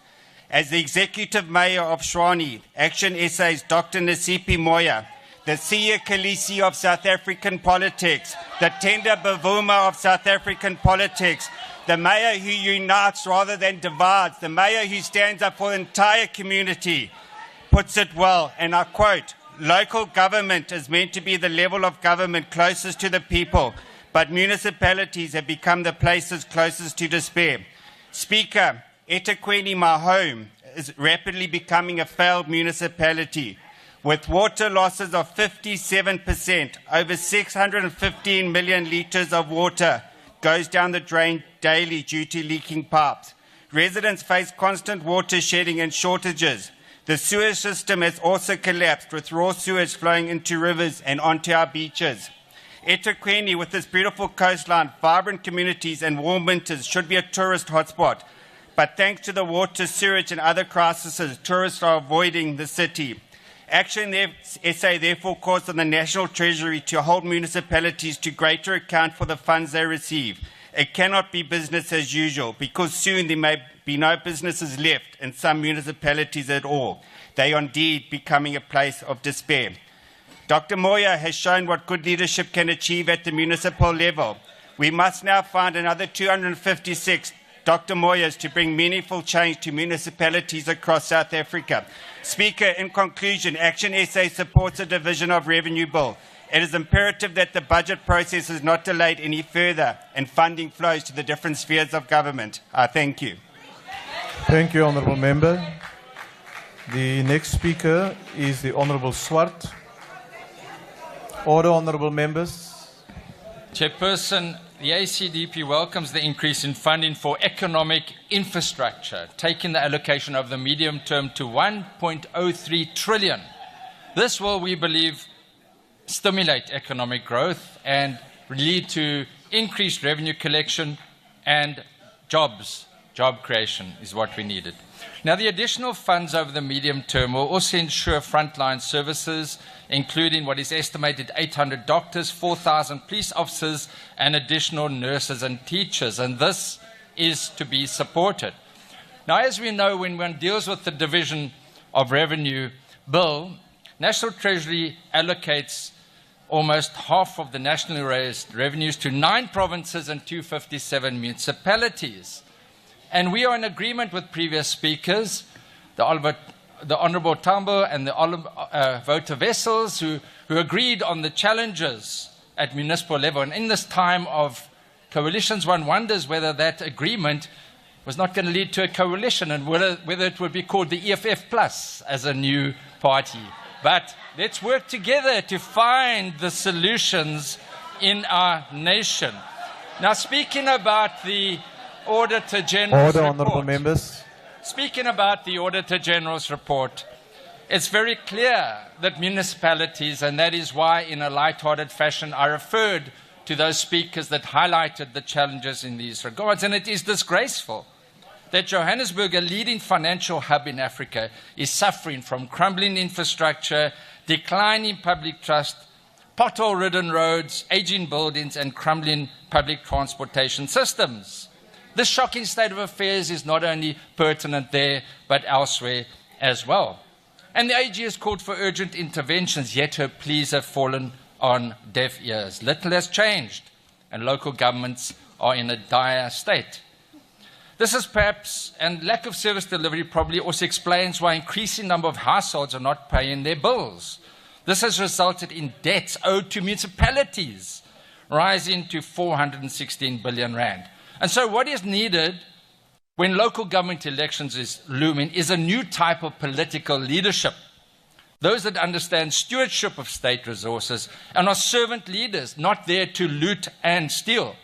As the Executive Mayor of Tshwane, Action SA's Dr. Nasipi Moya, the Siya Khaleesi of South African politics, the Tender Bavuma of South African politics, the mayor who unites rather than divides, the mayor who stands up for the entire community, puts it well, and I quote, "Local government is meant to be the level of government closest to the people, but municipalities have become the places closest to despair." Speaker, eThekwini, my home, is rapidly becoming a failed municipality. With water losses of 57%, over 615 million litres of water goes down the drain daily due to leaking pipes. Residents face constant water shedding and shortages. The sewage system has also collapsed, with raw sewage flowing into rivers and onto our beaches. eThekwini, with its beautiful coastline, vibrant communities and warm winters, should be a tourist hotspot. But thanks to the water, sewage and other crises, tourists are avoiding the city. Action SA therefore calls on the National Treasury to hold municipalities to greater account for the funds they receive. It cannot be business as usual, because soon there may be no businesses left in some municipalities at all. They are indeed becoming a place of despair. Dr. Moya has shown what good leadership can achieve at the municipal level. We must now find another 256 Dr. Moyas to bring meaningful change to municipalities across South Africa. Speaker, in conclusion, Action SA supports the Division of Revenue Bill. It is imperative that the budget process is not delayed any further and funding flows to the different spheres of government. I thank you. Thank you, Honourable Member. The next speaker is the Honourable Swart. Order, Honourable Members. Chairperson, the ACDP welcomes the increase in funding for economic infrastructure, taking the allocation of the medium term to 1.03 trillion. This will, we believe, stimulate economic growth and lead to increased revenue collection and jobs. Job creation is what we needed. Now, the additional funds over the medium term will also ensure frontline services, including what is estimated 800 doctors, 4,000 police officers, and additional nurses and teachers. And this is to be supported. Now, as we know, when one deals with the Division of Revenue Bill, National Treasury allocates almost half of the nationally raised revenues to 9 provinces and 257 municipalities. And we are in agreement with previous speakers, the Honourable Tambo and the Voter Vessels, who agreed on the challenges at municipal level. And in this time of coalitions, one wonders whether that agreement was not going to lead to a coalition and whether it would be called the EFF Plus as a new party. But let's work together to find the solutions in our nation. Now, speaking about the Auditor General's report. Honourable members. Speaking about the Auditor General's report, it's very clear that municipalities, and that is why in a light-hearted fashion I referred to those speakers that highlighted the challenges in these regards, and it is disgraceful that Johannesburg, a leading financial hub in Africa, is suffering from crumbling infrastructure, declining public trust, pothole-ridden roads, aging buildings, and crumbling public transportation systems. This shocking state of affairs is not only pertinent there, but elsewhere as well. And the AG has called for urgent interventions, yet her pleas have fallen on deaf ears. Little has changed, and local governments are in a dire state. This is perhaps, and lack of service delivery probably also explains why an increasing number of households are not paying their bills. This has resulted in debts owed to municipalities rising to 416 billion rand. And so what is needed when local government elections is looming is a new type of political leadership. Those that understand stewardship of state resources and are servant leaders, not there to loot and steal.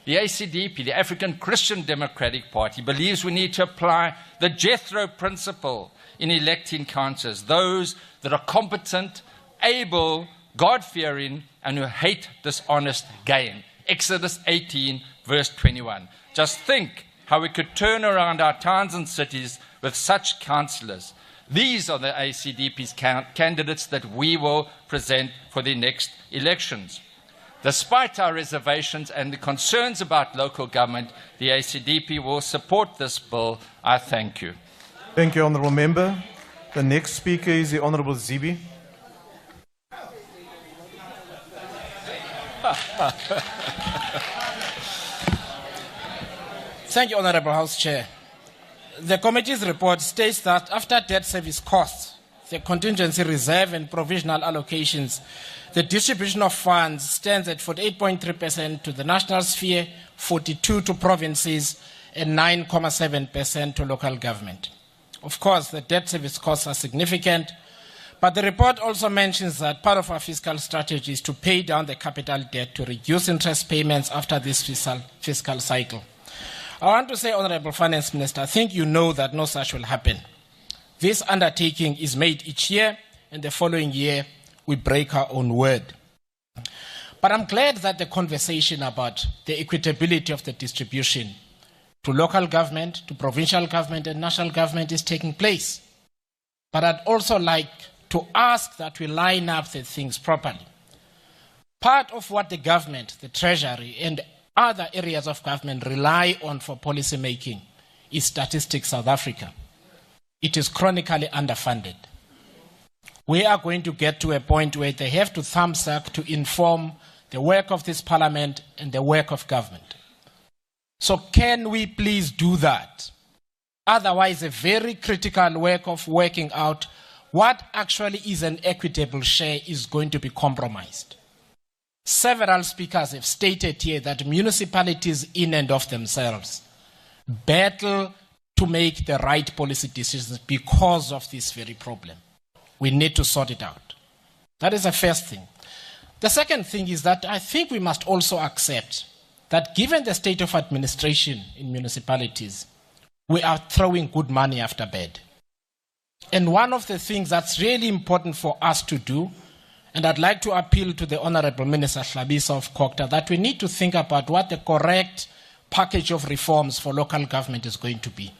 The ACDP, the African Christian Democratic Party, believes we need to apply the Jethro principle in electing councillors, those that are competent, able, God-fearing, and who hate dishonest gain. Exodus 18, verse 21. Just think how we could turn around our towns and cities with such councillors. These are the ACDP's candidates that we will present for the next elections. Despite our reservations and the concerns about local government, the ACDP will support this bill. I thank you. Thank you, Honourable Member. The next speaker is the Honourable Zibi. Thank you, Honourable House Chair. The committee's report states that after debt service costs, the contingency reserve and provisional allocations, the distribution of funds stands at 48.3% to the national sphere, 42% to provinces, and 9.7% to local government. Of course, the debt service costs are significant, but the report also mentions that part of our fiscal strategy is to pay down the capital debt to reduce interest payments after this fiscal cycle. I want to say, Honourable Finance Minister, I think you know that no such will happen. This undertaking is made each year, and the following year we break our own word. But I'm glad that the conversation about the equitability of the distribution to local government, to provincial government and national government is taking place. But I'd also like to ask that we line up the things properly. Part of what the government, the Treasury, and other areas of government rely on for policy making is Statistics South Africa. It is chronically underfunded. We are going to get to a point where they have to thumbsuck to inform the work of this parliament and the work of government. So can we please do that? Otherwise, a very critical work of working out what actually is an equitable share is going to be compromised. Several speakers have stated here that municipalities in and of themselves battle to make the right policy decisions because of this very problem. We need to sort it out. That is the first thing. The second thing is that I think we must also accept that given the state of administration in municipalities, we are throwing good money after bad. And one of the things that's really important for us to do, and I'd like to appeal to the Honorable Minister Hlabisa of Kokta, that we need to think about what the correct package of reforms for local government is going to be,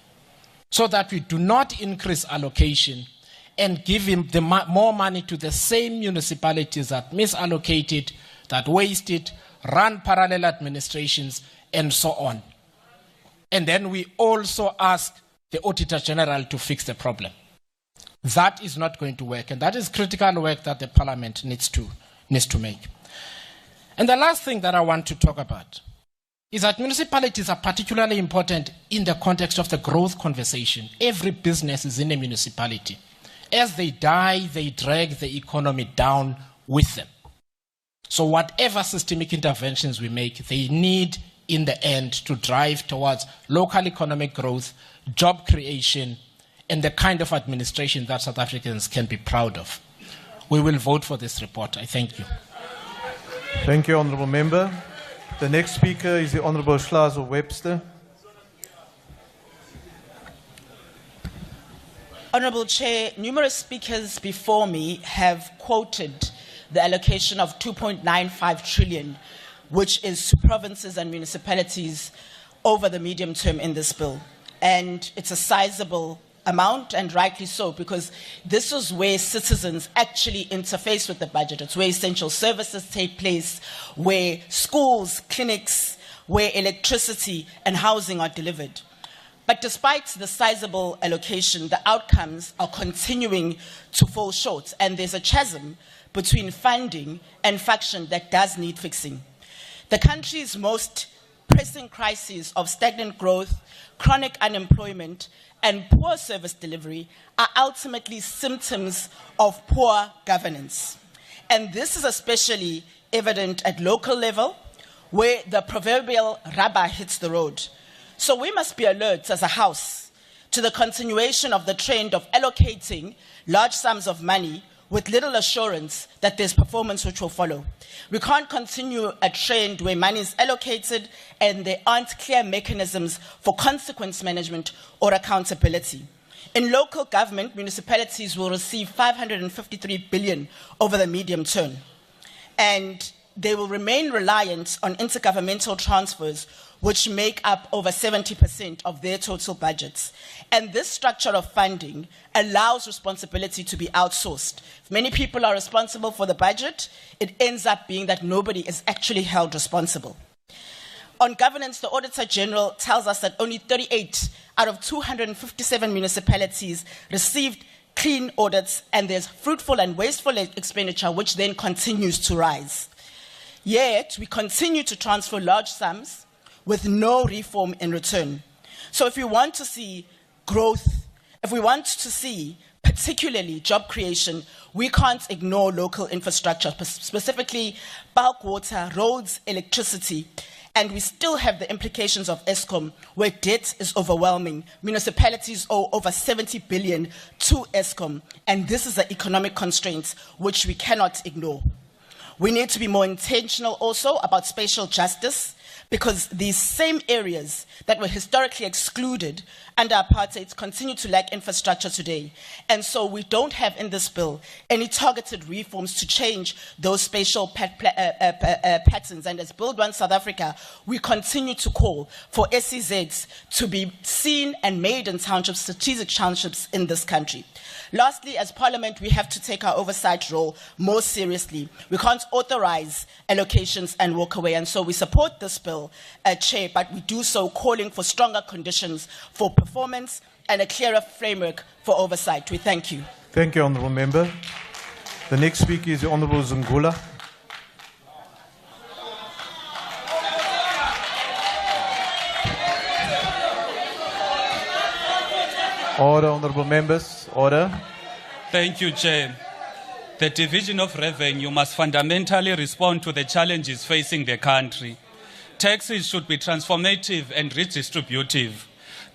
so that we do not increase allocation and give him more money to the same municipalities that misallocated, that wasted, run parallel administrations, and so on. And then we also ask the Auditor General to fix the problem. That is not going to work, and that is critical work that the Parliament needs to make. And the last thing that I want to talk about is that municipalities are particularly important in the context of the growth conversation. Every business is in a municipality. As they die, they drag the economy down with them. So whatever systemic interventions we make, they need in the end to drive towards local economic growth, job creation, and the kind of administration that South Africans can be proud of. We will vote for this report. I thank you. Thank you, Honourable Member. The next speaker is the Honourable Schlazer Webster. Honourable Chair, numerous speakers before me have quoted the allocation of 2.95 trillion, which is to provinces and municipalities over the medium term in this bill. And it's a sizable amount, and rightly so, because this is where citizens actually interface with the budget. It's where essential services take place, where schools, clinics, where electricity and housing are delivered. But despite the sizable allocation, the outcomes are continuing to fall short, and there's a chasm between funding and function that does need fixing. The country's most pressing crises of stagnant growth, chronic unemployment, and poor service delivery are ultimately symptoms of poor governance. And this is especially evident at local level, where the proverbial rubber hits the road. So we must be alert as a House to the continuation of the trend of allocating large sums of money with little assurance that there's performance which will follow. We can't continue a trend where money is allocated and there aren't clear mechanisms for consequence management or accountability. In local government, municipalities will receive 553 billion over the medium term, and they will remain reliant on intergovernmental transfers, which make up over 70% of their total budgets. And this structure of funding allows responsibility to be outsourced. If many people are responsible for the budget, it ends up being that nobody is actually held responsible. On governance, the Auditor General tells us that only 38 out of 257 municipalities received clean audits, and there's fruitful and wasteful expenditure, which then continues to rise. Yet, we continue to transfer large sums with no reform in return. So if we want to see growth, if we want to see particularly job creation, we can't ignore local infrastructure, specifically bulk water, roads, electricity, and we still have the implications of Eskom, where debt is overwhelming. Municipalities owe over 70 billion to Eskom, and this is an economic constraint which we cannot ignore. We need to be more intentional also about spatial justice, because these same areas that were historically excluded under apartheid continue to lack infrastructure today. And so we don't have in this bill any targeted reforms to change those spatial patterns. And as Build One South Africa, we continue to call for SEZs to be seen and made in townships, strategic townships in this country. Lastly, as Parliament, we have to take our oversight role more seriously. We can't authorize allocations and walk away, and so we support this bill, Chair, but we do so calling for stronger conditions for performance and a clearer framework for oversight. We thank you. Thank you, Honourable Member. The next speaker is the Honourable Zungula. Order, Honourable Members. Order. Thank you, Chair. The division of revenue must fundamentally respond to the challenges facing the country. Taxes should be transformative and redistributive.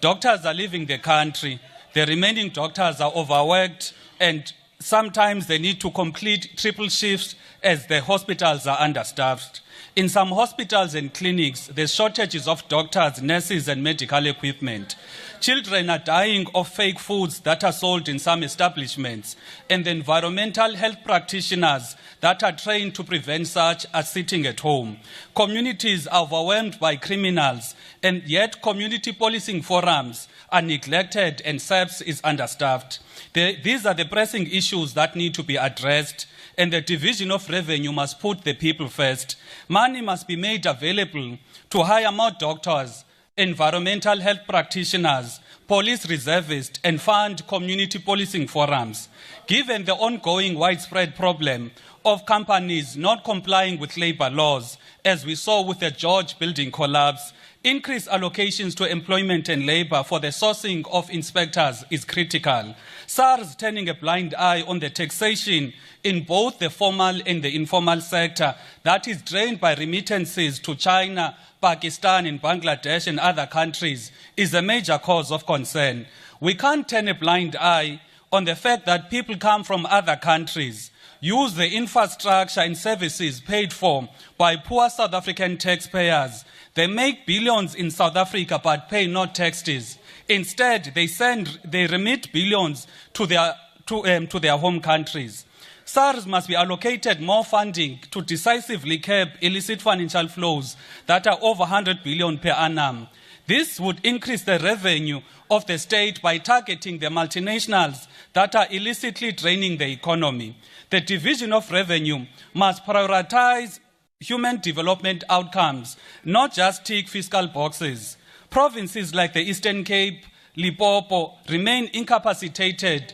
Doctors are leaving the country. The remaining doctors are overworked, and sometimes they need to complete triple shifts as the hospitals are understaffed. In some hospitals and clinics, there's shortages of doctors, nurses, and medical equipment. Children are dying of fake foods that are sold in some establishments, and the environmental health practitioners that are trained to prevent such are sitting at home. Communities are overwhelmed by criminals, and yet community policing forums are neglected and SAPS is understaffed. These are the pressing issues that need to be addressed, and the division of revenue must put the people first. Money must be made available to hire more doctors, environmental health practitioners, police reservists, and fund community policing forums. Given the ongoing widespread problem of companies not complying with labor laws, as we saw with the George building collapse, increased allocations to employment and labor for the sourcing of inspectors is critical. SARS turning a blind eye on the taxation in both the formal and the informal sector that is drained by remittances to China, Pakistan, and Bangladesh and other countries is a major cause of concern. We can't turn a blind eye on the fact that people come from other countries, use the infrastructure and services paid for by poor South African taxpayers. They make billions in South Africa but pay no taxes. Instead, they remit billions to their home countries. SARS must be allocated more funding to decisively curb illicit financial flows that are over 100 billion per annum. This would increase the revenue of the state by targeting the multinationals that are illicitly draining the economy. The division of revenue must prioritize human development outcomes, not just tick fiscal boxes. Provinces like the Eastern Cape, Limpopo remain incapacitated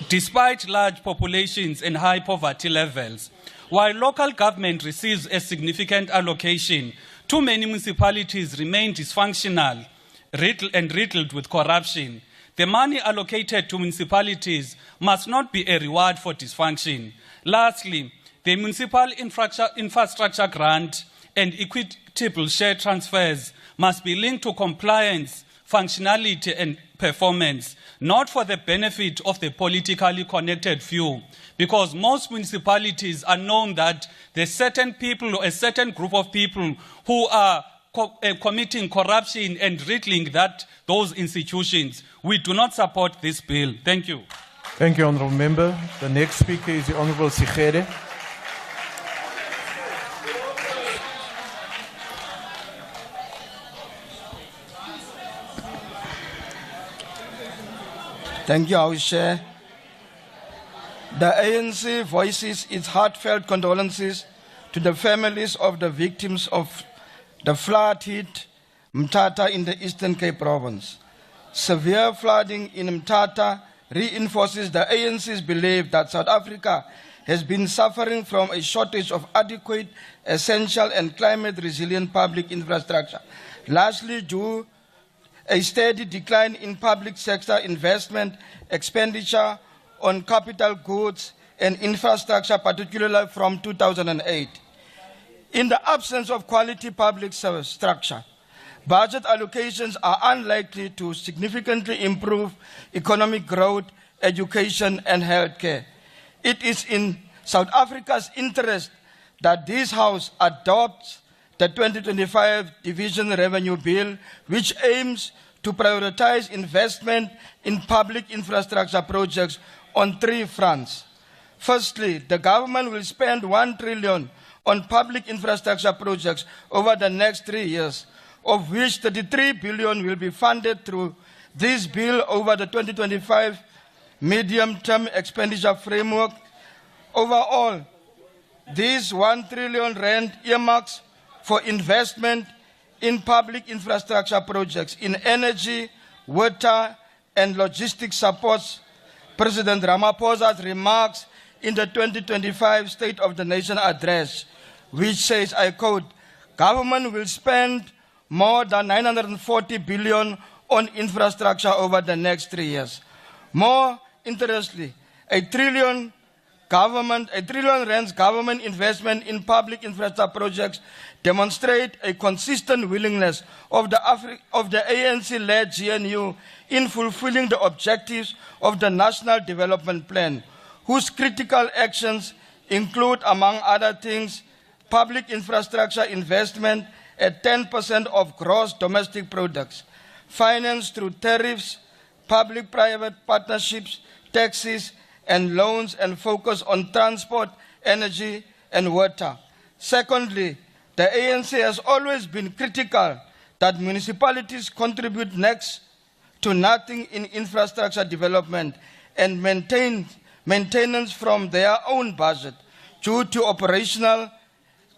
despite large populations and high poverty levels. While local government receives a significant allocation, too many municipalities remain dysfunctional and riddled with corruption. The money allocated to municipalities must not be a reward for dysfunction. Lastly, the municipal infrastructure grant and equitable share transfers must be linked to compliance, functionality, and performance, not for the benefit of the politically connected few, because most municipalities are known that there's certain people or a certain group of people who are committing corruption and riddling those institutions. We do not support this bill. Thank you. Thank you, Honourable Member. The next speaker is the Honourable Sigere. Thank you, House Chair. The ANC voices its heartfelt condolences to the families of the victims of the flood-hit Mthatha in the Eastern Cape province. Severe flooding in Mthatha reinforces the ANC's belief that South Africa has been suffering from a shortage of adequate, essential, and climate-resilient public infrastructure, largely due a steady decline in public sector investment expenditure on capital goods and infrastructure, particularly from 2008. In the absence of quality public service structure, budget allocations are unlikely to significantly improve economic growth, education, and healthcare. It is in South Africa's interest that this House adopts the 2025 Division Revenue Bill, which aims to prioritize investment in public infrastructure projects on three fronts. Firstly, the government will spend 1 trillion on public infrastructure projects over the next 3 years, of which 33 billion will be funded through this bill over the 2025 medium-term expenditure framework. Overall, this 1 trillion rand earmarks for investment in public infrastructure projects in energy, water, and logistics supports President Ramaphosa's remarks in the 2025 State of the Nation address, which says, I quote, "Government will spend more than 940 billion on infrastructure over the next 3 years." More interestingly, a trillion rands government investment in public infrastructure projects demonstrate a consistent willingness of the ANC-led GNU in fulfilling the objectives of the National Development Plan, whose critical actions include, among other things, public infrastructure investment at 10% of gross domestic products, financed through tariffs, public-private partnerships, taxes, and loans, and focus on transport, energy, and water. Secondly, the ANC has always been critical that municipalities contribute next to nothing in infrastructure development and maintenance from their own budget due to operational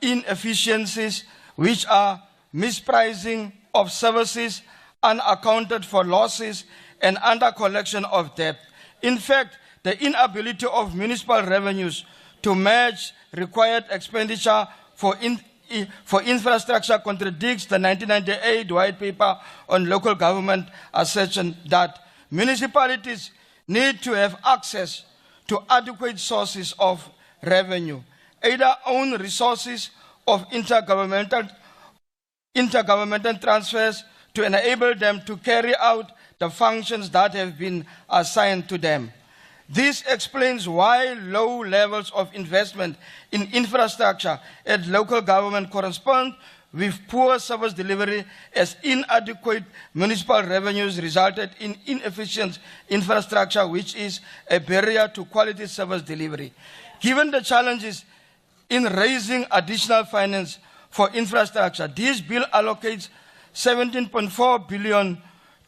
inefficiencies, which are mispricing of services, unaccounted for losses, and under collection of debt. In fact, the inability of municipal revenues to match required expenditure for infrastructure contradicts the 1998 White Paper on Local Government assertion that municipalities need to have access to adequate sources of revenue, either own resources of intergovernmental transfers to enable them to carry out the functions that have been assigned to them. This explains why low levels of investment in infrastructure at local government correspond with poor service delivery, as inadequate municipal revenues resulted in inefficient infrastructure, which is a barrier to quality service delivery. Given the challenges in raising additional finance for infrastructure, this bill allocates 17.4 billion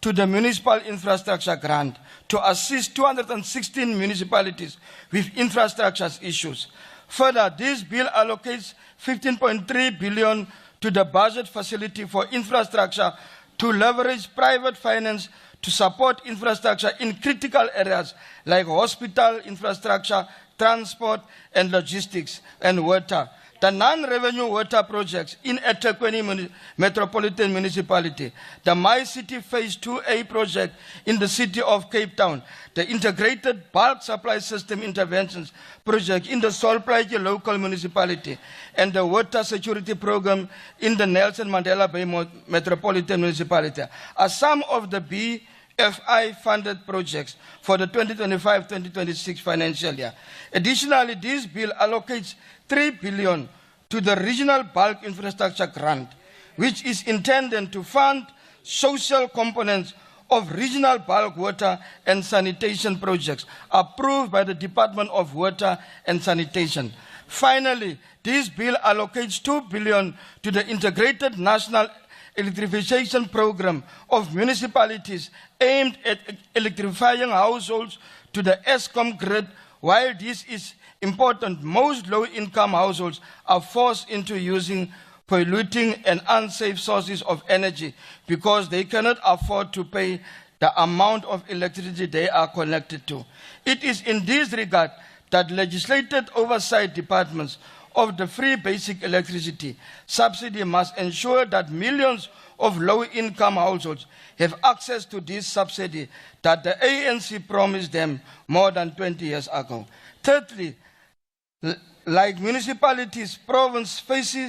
to the municipal infrastructure grant to assist 216 municipalities with infrastructure issues. Further, this bill allocates 15.3 billion to the budget facility for infrastructure to leverage private finance to support infrastructure in critical areas like hospital infrastructure, transport and logistics, and water. The non-revenue water projects in eThekwini Metropolitan Municipality, the My City Phase 2A project in the city of Cape Town, the Integrated Bulk Supply System Interventions project in the Solplaatje Local Municipality, and the Water Security Program in the Nelson Mandela Bay Metropolitan Municipality are some of the BFI-funded projects for the 2025-2026 financial year. Additionally, this bill allocates 3 billion to the Regional Bulk Infrastructure Grant, which is intended to fund social components of regional bulk water and sanitation projects approved by the Department of Water and Sanitation. Finally, this bill allocates 2 billion to the Integrated National Electrification Program of municipalities aimed at electrifying households to the ESCOM grid. While this is important, most low-income households are forced into using polluting and unsafe sources of energy because they cannot afford to pay the amount of electricity they are connected to. It is in this regard that legislated oversight departments of the free basic electricity subsidy must ensure that millions of low-income households have access to this subsidy that the ANC promised them more than 20 years ago. Thirdly, like municipalities, province face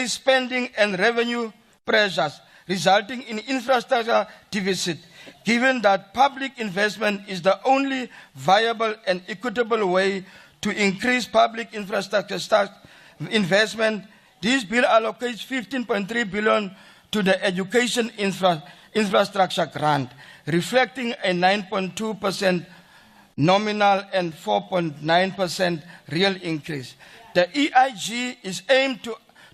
spending and revenue pressures resulting in infrastructure deficit. Given that public investment is the only viable and equitable way to increase public infrastructure investment, this bill allocates 15.3 billion to the education infrastructure grant, reflecting a 9.2% nominal and 4.9% real increase. The EIG is aimed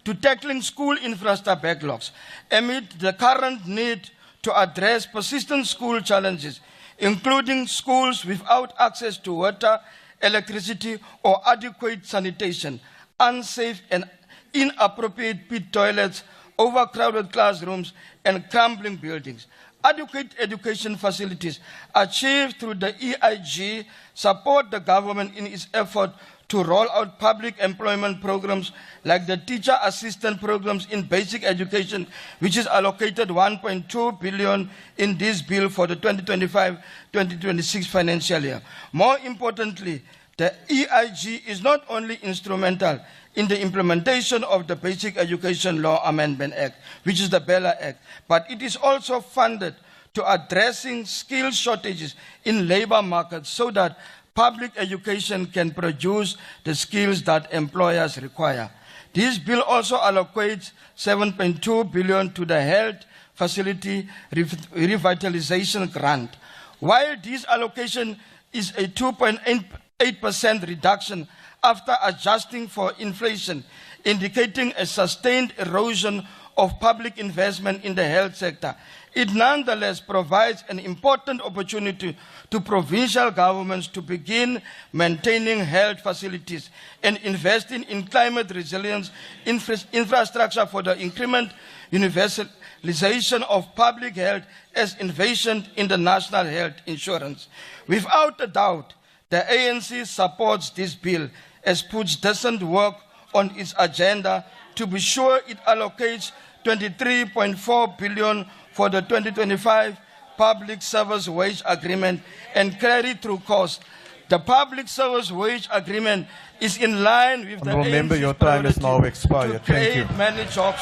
to tackling school infrastructure backlogs amid the current need to address persistent school challenges, including schools without access to water, electricity, or adequate sanitation, unsafe and inappropriate pit toilets, overcrowded classrooms, and crumbling buildings. Adequate education facilities achieved through the EIG support the government in its effort to roll out public employment programs like the teacher assistant programs in basic education, which is allocated 1.2 billion in this bill for the 2025-2026 financial year. More importantly, the EIG is not only instrumental in the implementation of the Basic Education Law Amendment Act, which is the BELA Act, but it is also funded to addressing skill shortages in labor markets so that public education can produce the skills that employers require. This bill also allocates 7.2 billion to the health facility revitalization grant. While this allocation is a 2.8% reduction after adjusting for inflation, indicating a sustained erosion of public investment in the health sector, it nonetheless provides an important opportunity to provincial governments to begin maintaining health facilities and investing in climate resilience infrastructure for the increment universalization of public health as envisioned in the National Health Insurance. Without a doubt, the ANC supports this bill as puts decent work on its agenda to be sure it allocates 23.4 billion for the 2025 Public Service Wage Agreement and carry-through cost. The Public Service Wage Agreement is in line with the ANC's Remember, your time is now expired. to Thank create you. many jobs.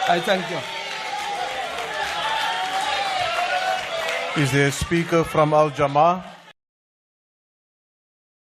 I thank you. Is there a speaker from Al Jama?